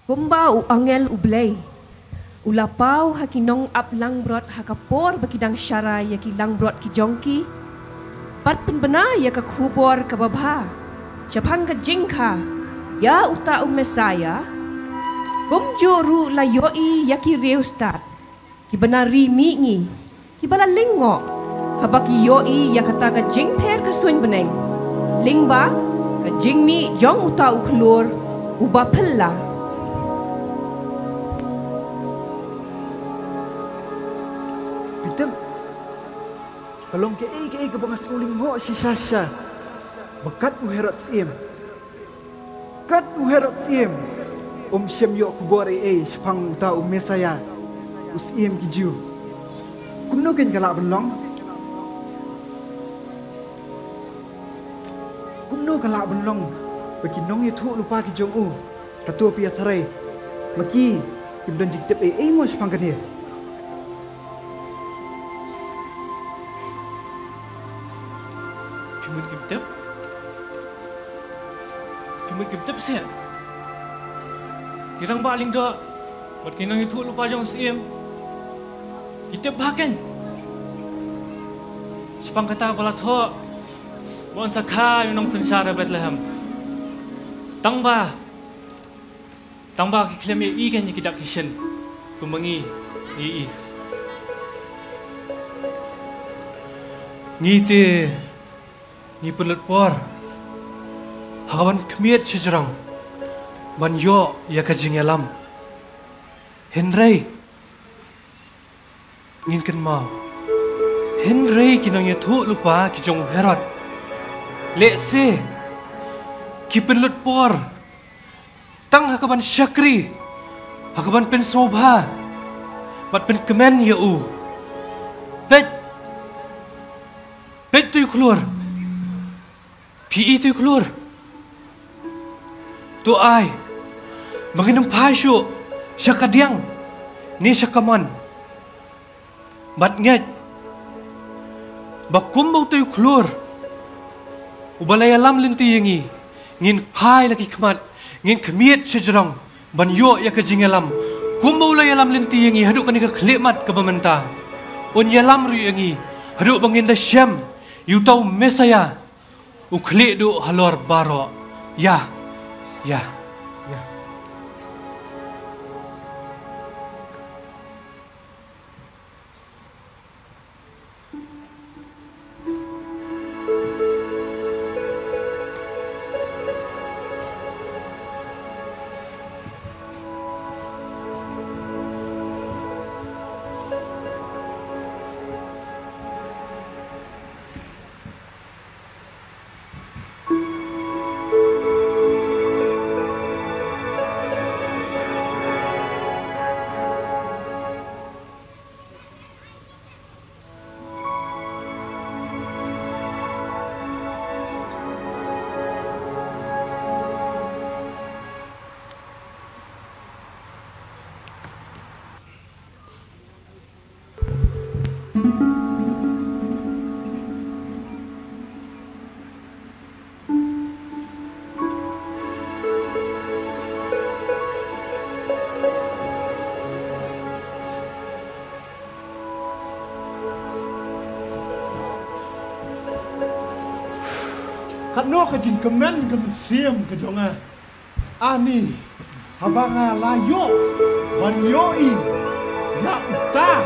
Kumba u angel u blay. Ulapau hakinong ap langbrot hakapor bakidang syara yaki langbrot ki jongki. Pat penbena ya kakubor kababha. Japang ka jingka. Ya uta mesaya. Kumjuru la yoi yaki reustat. Ki benari mingi. Ki bala lingo. Habaki yoi ya kata ka jingper ka sun beneng. Lingba ka jingmi jong uta uklur uba pella. Kalong ke bangas uling ho si Sasha. Bakat uherot sim. Kat uherot sim. Shem yo kubore sepang uta Mesaya usiem kiju. Kumno ken kala benlong. Kumno kala benlong. Bagi nong itu lupa kijong u. Katua pia tarai. Maki kimdan jiktep mo sepang kanir. Cuma kita siap. Kirang baling dah. Buat kinang itu lupa jong siem. Kita bahkan. Sepang kata balat ho. Buat sakha yang nong sensara Bethlehem. Tangba kiklem ya ikan yang kita kisah. Kumangi i. Ngiti ni pelut por. Hakawan kemiat sejarang. Ban yo ya kajing alam. Henry ngin mau. Henry kinang ya tu lupa kijong Herod. Letse kipen lut por. Tang hakaban syakri. Hakaban pen sobha. Bat pen kemen ya u. Bet tu keluar. PE tu keluar. Tu ai. Menginum pasyo. Syakadiang. Ni syakaman. Bat nget. Bakum bau tu keluar. Ubalaya lam linti yangi. Ngin pai lagi kemat. Ngin kemiat sejarang. Ban yo ya kajing alam. Kumbau laya lam linti yangi. Haduk kanika kelimat ke pementah. On yalam ru yangi. Haduk banginda syam. You tahu Mesaya, uklik du halor baro, ya. Katno kajing kemen siam kejonga. Ani habanga layo banyoi ya uta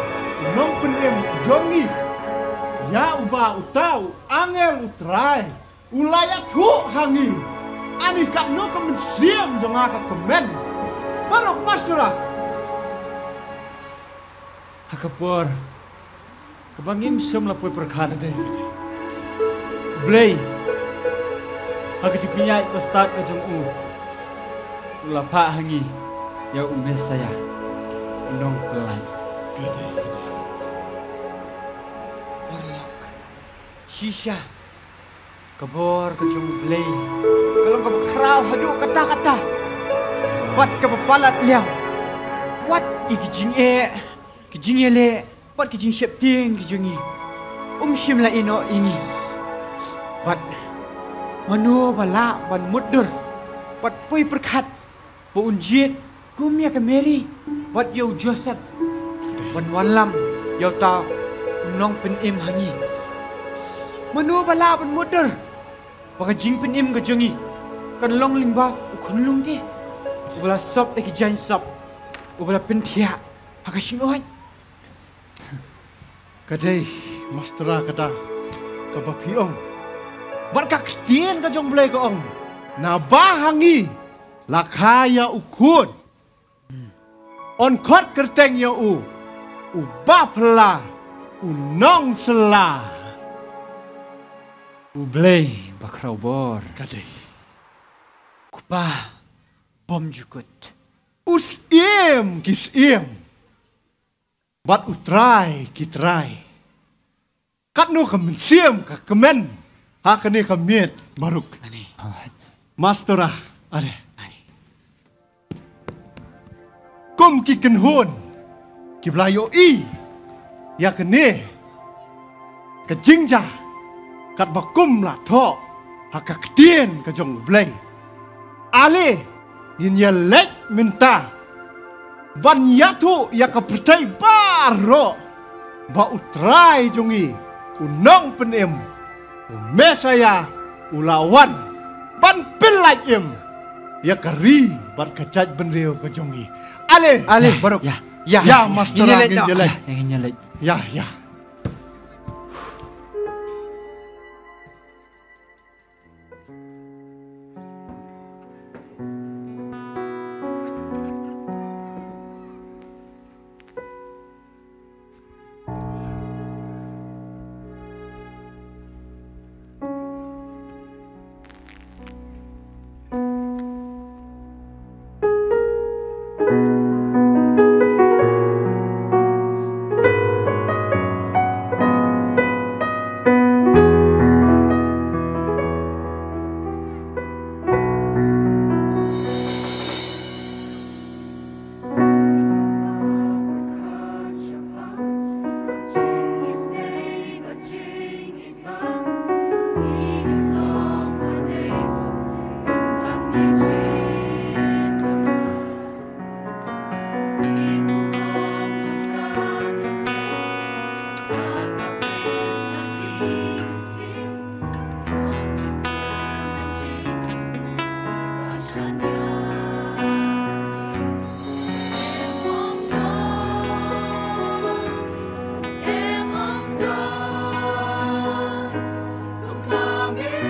nong penem jongi ya uba utau angel utrai ulayat hu hangi. Ani katno siam jonga ka kemen barok masura. Hakapor kabangim som lapoi perkara deh. Blay aku cipinya bestart ke jong u. Ulapa hangi ya Mesaya. Nong pelan. Warlock. Shisha. Kabor ke jong Blay. Kalau kau kerau haduk kata-kata. Wat kepalat liang. Wat ikijing le. Wat kijing septing kijungi. Shim la ino ini. Wat Manu bala ban mudur, bat pui perkat, bu unjit, kumia ke Mary, bat yo Joseph, ban walam, yo ta, nong pen im hangi. Manu bala ban mudur, baka jing pen im ke jengi, kan long limba, ukun lung ti, ubala sop lagi jan sop, ubala pen tia, haka singoy. Kadai, mastera kata, kabapiong. Barka ketien ka jong blay ko ong nabahangi lakaya ukun on kot kerteng yo u bapla unong sela u blay bakrau bor kadai kupa bom jukut Usiem kisiem. Bat utrai kitrai. Katno kemensiam ka kemen. Hakane kamiet baruk. Mastora ada. Kom kiken hon. Kiblayo i. Ya kene. Kejingja. Kat bakum la tho. Haka ketien ka jong blay. Ale. Yin ya lek minta. Ban yatu ya ka pertai baro. Ba utrai jongi. Unong penem. Mesaya ulawan. Ban pilai im. Ya kari bar kacaj benreo ka jongi. Ale barok. Ya master ingin jelek. Ingin jelek. Ya. Come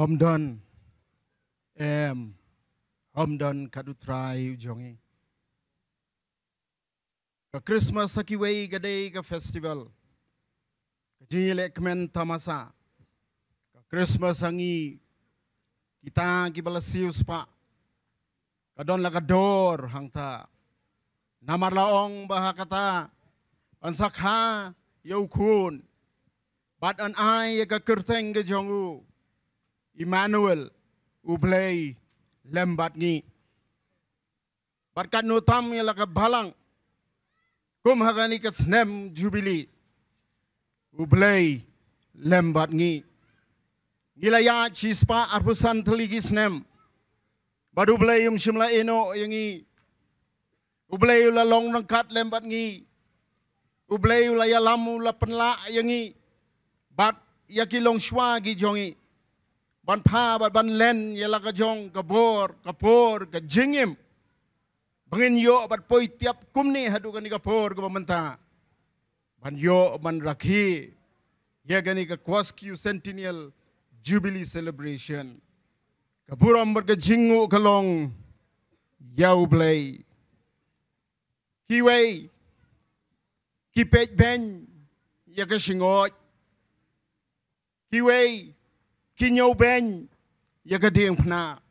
Hamdan Hamdan kadutrai jongi ka Christmas sakiway gadai ka festival ka jile kemen tamasa ka Christmas hangi kita gibalasius pa kadon lagador hangta namar laong bahakata ansakha yaukun bat an ai ka kerteng ge jongu Emmanuel ublay lembat ngi barkat nutam yala ka balang kum hagani ka snem jubilee ublay lembat ngi gilaya chispa arpusan teligi snem badu ublay shimla eno yangi ublay la long rangkat lembat ngi ublay la yalamu la penla yangi bat yakilong shwa gi jongi ban pa ban len yala ka jong ka bor ka por ka jingim bangin yo bat poi tiap kumni hadu kan ka por ka menta ban yo ban rakhi ya gani ka Kwaskyu Centennial Jubilee celebration ka buram bar ka jingu kalong yau blay kiway kipej ben ya ka shingot kiway kinyo ben ya kading pna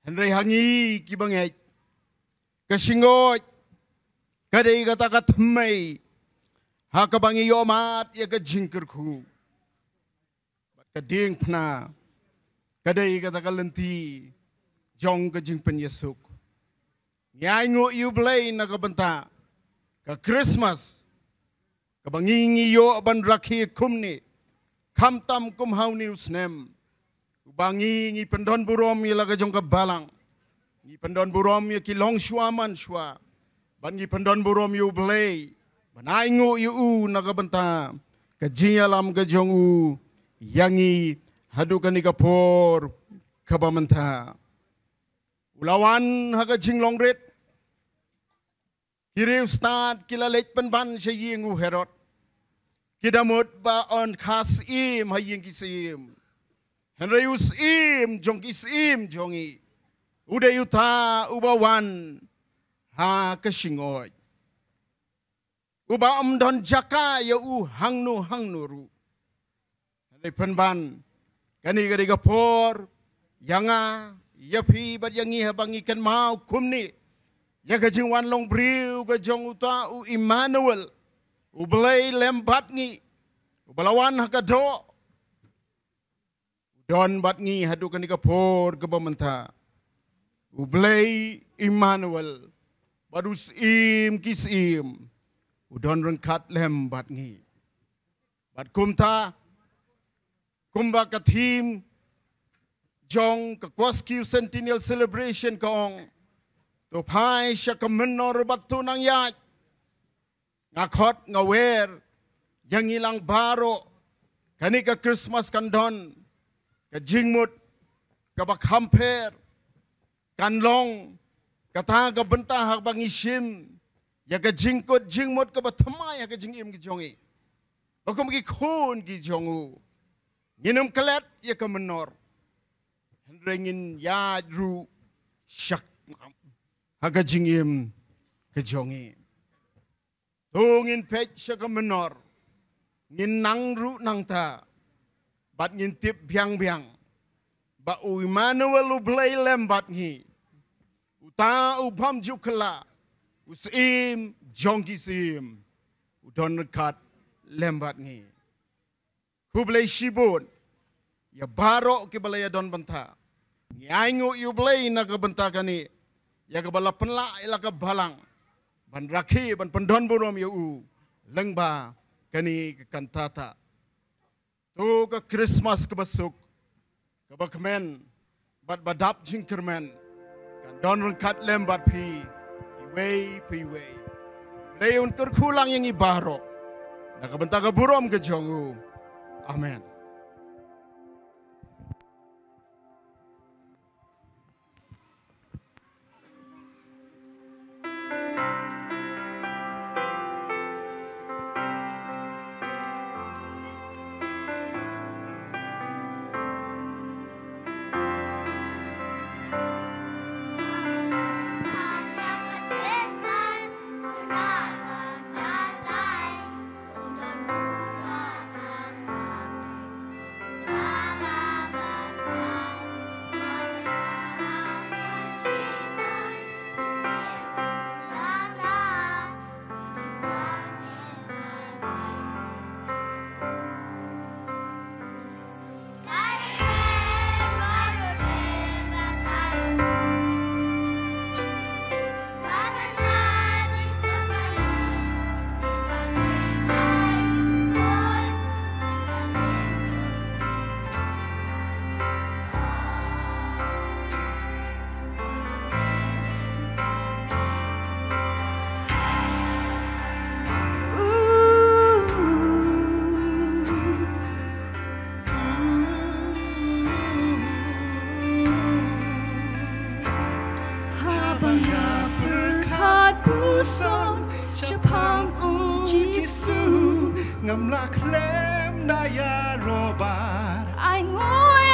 henry hangi kibangay kasingot kadai kata katmay hakabangi yomat ya kajingker ku kading pna kadai kata kalenti jong kajing penyesuk nyango yublay nakabanta ka Christmas kabangi yo ban rakhi kumni Kamtam kum hau news nem ubangi ngi pendon burom ya laga jong balang ngi pendon burom ya kilong shwaman shwa ban ngi pendon burom yu blay banai ngu yu naga benta ka jingalam ka jong u yangi hadu ka ni ka por kabamenta ulawan haga jinglong ret kiriu start kilalek penban syingu herot Kidamut ba on khas im haying kisim Henryus im jong kisim jongi udayuta ubawan ha kasingoy uba don jaka ya u hangnu ru Henry penban kani gadi gapor yanga yapi bat yangi habangi kan mau kumni ya kajingwan long briu ka jong uta u Emmanuel ublay lembat ngi ubalawan hakado don bat ngi hadu kan kapor kabamenta ublay Emmanuel badus im kisim udon rengkat lembat ngi Bat kumta kumba ka team jong ka Kwaskiu Centennial Celebration kaong to pai siya ka menor batu nang yat ngakot ngawer yang ilang baro kani ka Christmas kandon ka jingmut ka bakhamper kanlong kata ka bentah hak bang isim ya ka jingkot jingmut ka bathamay ka jingim ki jongi bakum ki khun ki jongu nginum kelet ya ka menor hendrengin ya ru syak hak jingim ke jongi tungin pech siya ka menor ngin nang ru nang ta bat ngin tip biang biang ba u Emmanuel u blay lembat ngi uta u bam jukla usim jongki sim u don kat lembat ngi ku blay shibun ya baro ki balay don banta ngi aingu u blay na ka banta kani ya ka bala penla ila ka balang ban rakhi ban pendon borom ya u lengba kani kantata tu ke Christmas ke besuk ke bakmen bat badap jingkermen kan don rengkat lembat pi iwei leun kurkulang yang ibaro nak bentak ke burom ke jongu amen. Ngamla klem daya robar ai ngồi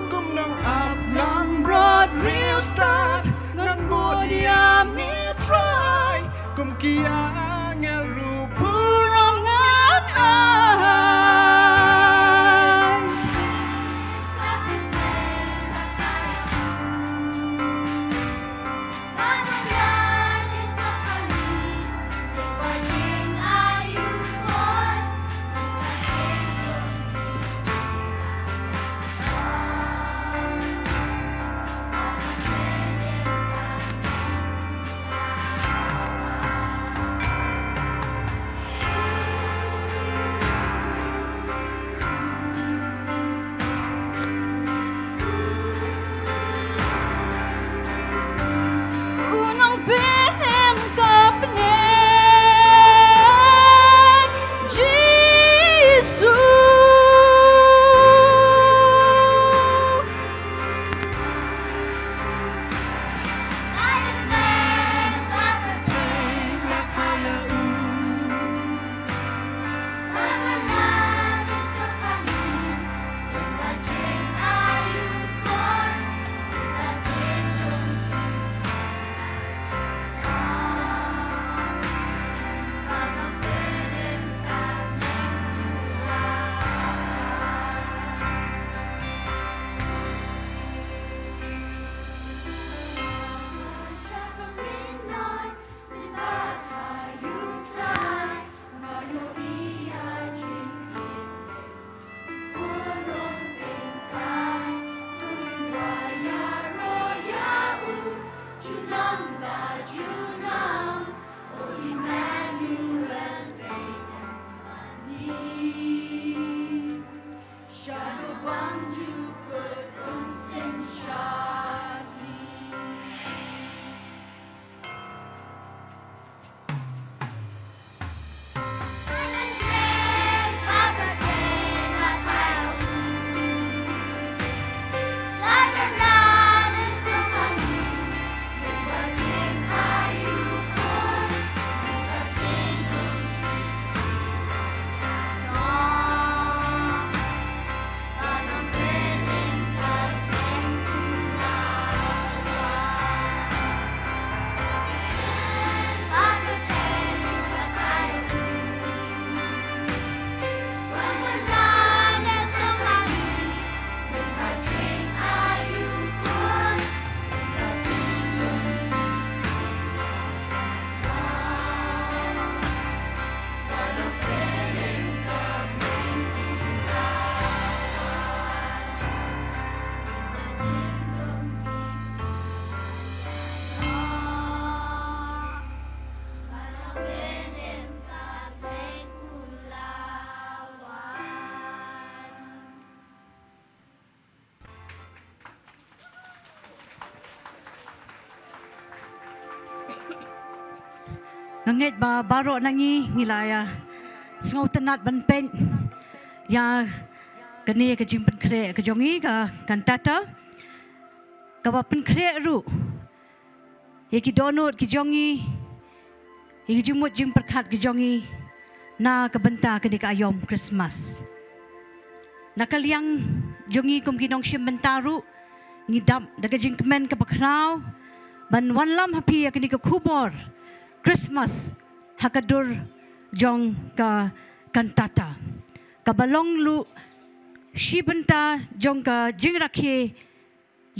kum nang up lang broad real start ngan go dia mi try kum kia ngel ru purong ngan ai Nganget ba baro nangi ngilaya sngau tenat ban pen ya kani ka jing pen kre ka jongi ka kantata ka ba pen kre ru ye ki donut ki jongi ye ki jumut jing perkat ki jongi na ka benta kani ka ayom Christmas na kaliang jongi kum ginong sim bentaru ngidap daga jing kemen ka bakrau ban wanlam happy ya kani ka kubor Christmas hakadur jong ka kantata kabalong lu shibenta jong ka jingrakhe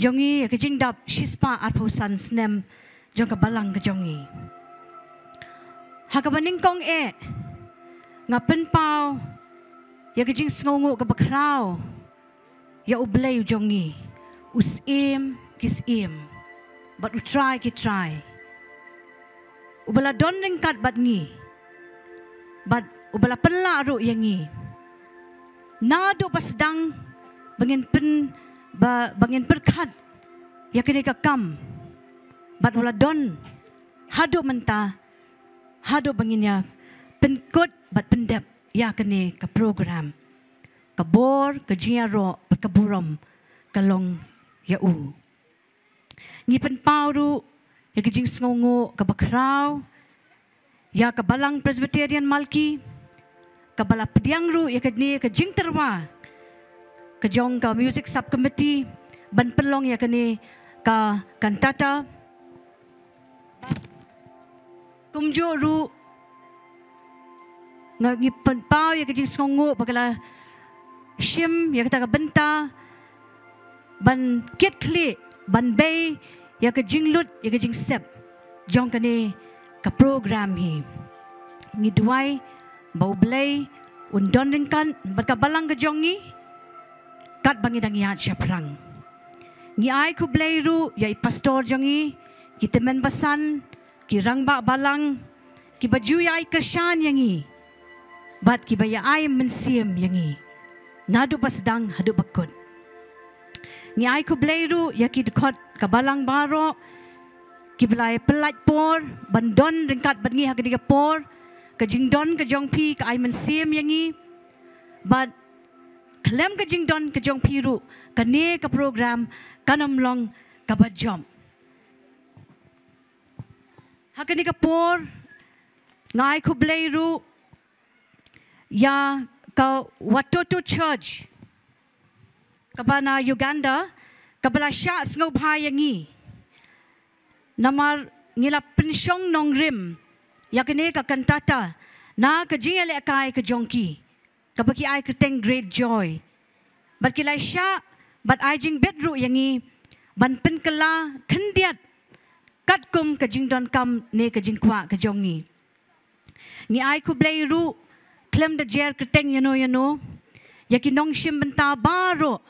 jongi ka jingdap shispa athosan snem jong ka balang ka jongi hakabaning kong ngapen pau ya ka jing sngongu ka bakrau ya ublay jongi usim kisim but u try ki try ubala don kat bat ngi bat ubala pela ru yangi nado pasdang bangin pen bangin perkat ya kini ka kam bat ubala don hado menta hado bangin ya penkut bat pendep ya kini ka program ka bor ka jiaro ka burom kalong ya u ngi pen pauru ya kejing sngongo ka bakrau ya ka balang Presbyterian Malki ka bala pediang ru ya kini ka jing terwa ka jong ka music subcommittee ban pelong ya kini ka kantata kumjo ru ngi penpau ya kejing sngongo bagala shim ya kata ka benta ban kit kli ban bay ya ke jinglut ya ke jing sep jong kane ka program hi ngi duai bau blay undon ringkan berka balang ke jongi kat bangi dang ya chaprang ngi ai ku blay ru ya pastor jongi kita men basan ki rang ba balang ki baju ya ai kershan yangi bat ki baya ai mensim yangi nadu pasdang hadu bakut ni ai ku bleiru ya ki dekot kabalang baro ki belai pelat por bandon ringkat bangi ha kediga por ka jingdon ka jongpi ka ai mensim yangi but klem ka jingdon ka jongpi ru ka ne ka program kanam long ka bajom ha kediga por ngai ku bleiru ya ka Watoto Church kabana Uganda kabala sya sngo bhayangi namar ngila pensyong nongrim yakne ka kantata na ka jingale kai ka jongki kabaki ai keteng great joy bat kilai sya bat ai jing bedru yangi ban penkala khendiat katkum ka jingdon kam ne ka jingkwa ka jongi ni ai ku blai ru klem da jer keteng yano yakinong shim benta baro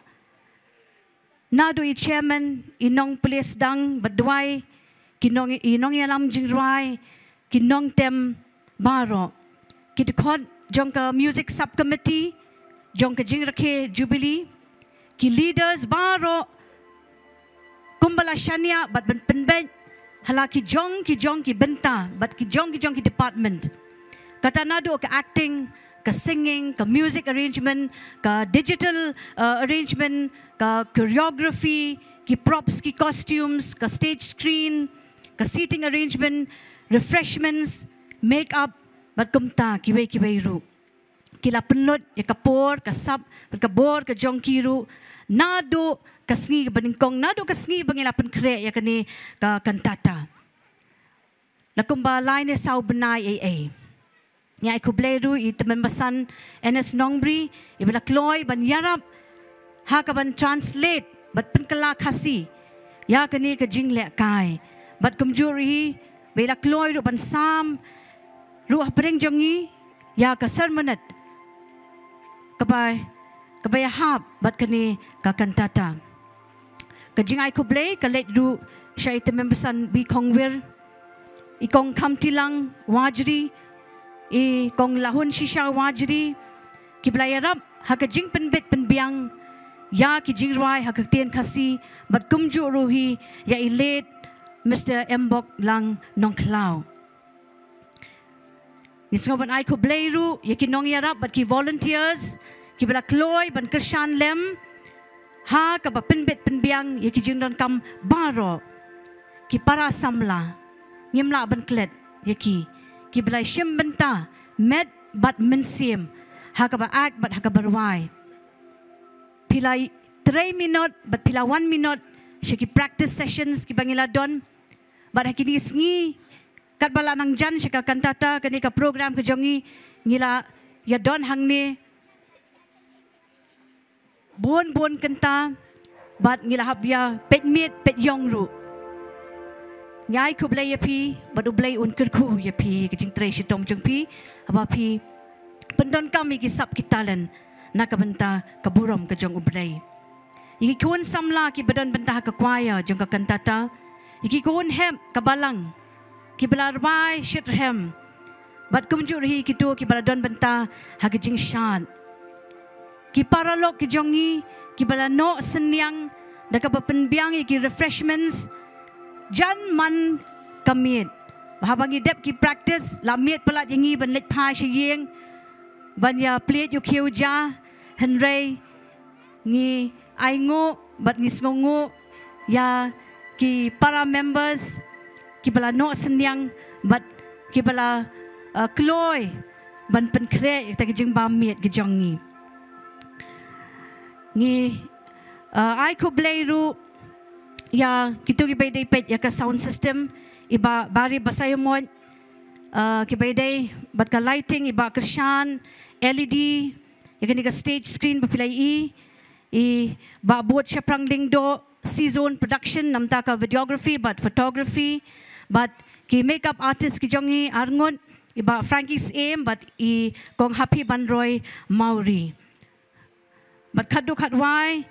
nado i chairman inong place dang badwai inong yalam jingrai kinong tem baro kitkot jongka music subcommittee jongka jingrakhe jubilee ki leaders baro kumbala shania bat penben halaki jong ki benta bat ki jong ki department kata nado ka acting ka singing, ka music arrangement, ka digital arrangement, ka choreography, ki props, ki costumes, ka stage screen, ka seating arrangement, refreshments, make-up, bat kumta, kiway ru. Kila penut, ya kapor, ka sab, ka bor, ka jongkiru, nado ka sngi ka baningkong, nado ka sngi bangila penkre, ya kani ka kantata. Lakumba line saw benai AA. Nya aku bleiru i teman basan NS Nongbri i bela kloy ban yarap ha ka ban translate bat penkala khasi ya kani ka jingle kai bat kumjuri bela kloy ru ban sam ru apreng jongi ya ka sermonat kabay hab bat kani ka kantata ka jing ai ku blei ka let ru syai teman basan bi kongwer i kong kam tilang wajri i kong lahun shisha wajri ki blayarap haka jing penbet penbiang ya ki jingrai haka tien khasi bat kumju ruhi ya ilet Mr. Mbok lang nongklau Nisngo ban ai ko bleiru yakin nong yarap bat ki volunteers ki bala kloy ban kershan lem ha ka ba penbet penbiang yaki jingdon kam baro ki para samla ngimla ban klet yaki ki bala shim benta med bat mensim ha ka ba ak bat ha ka barwai pilai 3 minute bat pila 1 minute shaki practice sessions ki bangila don bat hakini sngi kat bala nang jan shaka kantata kani ka program ke jongi ngila ya don hangni bon kenta bat ngila habya pet mit pet yong ru nyai ku blai yapi bat u blai un kerku yapi kijing tre shitom jongpi aba pi pendon kami ki sap ki talen nakabenta kaburom ke jong u blai iki kun samla ki bedon benta ka kwaya jong ka kantata iki kun hem kabalang ki belarbai shithem bat kumjur hi ki tu ki baladon benta ha kijing shan ki paralok ki jongi ki bala no senyang daka penbiang ki refreshments jan man kamit bahabangi dep ki practice lamit pelat yangi ban let pai shiyeng ban ya plate yu kiu ja henrei ngi aingo bat ngi sngongo ya ki para members ki bala no senyang bat ki bala kloy ban penkre ta ki jing bamit ki jongi ni ai ko bleiru ya kitu ki bay pet ya ka sound system iba bari basayo mo ki bay bat ka lighting iba kershan LED ya kani ka stage screen bapilai i ba buat siya lingdo season production namta ka videography but photography but ki makeup artist ki jongi arngon iba Frankie's aim but i kong happy banroy mauri but kadu kadwai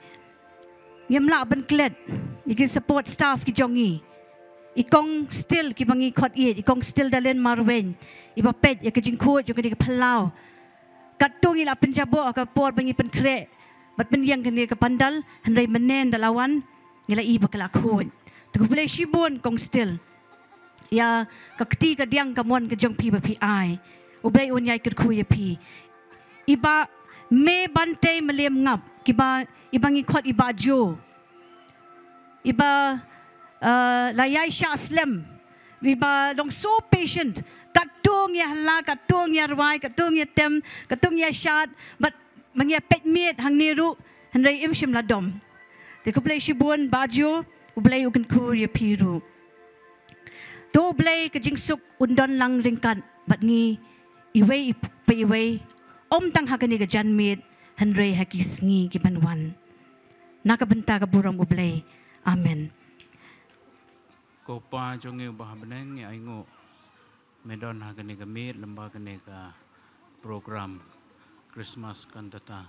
yamla ban klet iki support staff ki jongi ikong still ki bangi khot ye ikong still dalen marwen iba pet ya kijing ko jo kini palau katung ila penjabo ka por bangi penkre bat penyang kini ka pandal handai menen dalawan ngila iba kala khon tu boleh shibon kong still ya kakti ka diang kamon ka jong pi ba pi ai ublai unyai ker khu ye pi iba me bante melem ngap kiba ibangi khot iba jo iba layai sha slem iba dong so patient katung ya hala katung ya rwai katung ya tem katung ya shat but mangya pet miet hang niru handai imshim ladom de ko play shibun bajo ublai ukan ku ya piru to blai ka jingsuk undon lang ringkan bat ngi iwei pe iwei om tang hakani ga janmit handrei hakis ngi kibanwan nakabenta ka buram ublai amen ko pa jongi bahabneng ngi aingo medon hakani ga mit lamba kani ka program Christmas kantata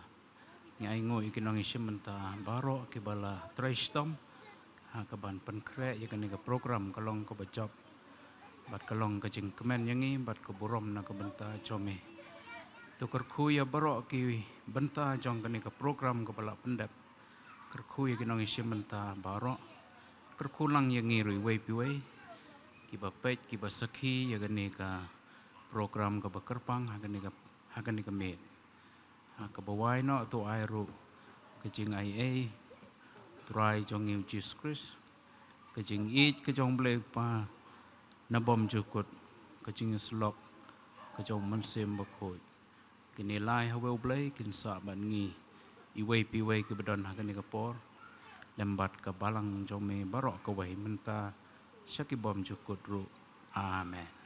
ngi aingo ikinong isimenta baro kibala tristom hakaban penkre yakani ka program kalong ko bajop bat kalong ka jing kemen yangi bat ko burom na ka benta chome tukar kuya baro ki benta jong kani ka program ka bala pendep kerkuya kinong isimenta baro kerkulang yangi rui wei piwei ki ba pet ki ba sakhi yakani ka program ka bakerpang hakani ka met ha ka bawai no to ai ru ka jing ai try jong yêu Jesus Christ ka jing eat ka jong ble pa na bom jukut ka jing slok ka jong man sem ba khoi kini lai ha wel ble kin sa ban ngi i wei pi wei ka badon ha kani ka por lembat ka balang jong me barok ka wei menta shaki bom jukut ru amen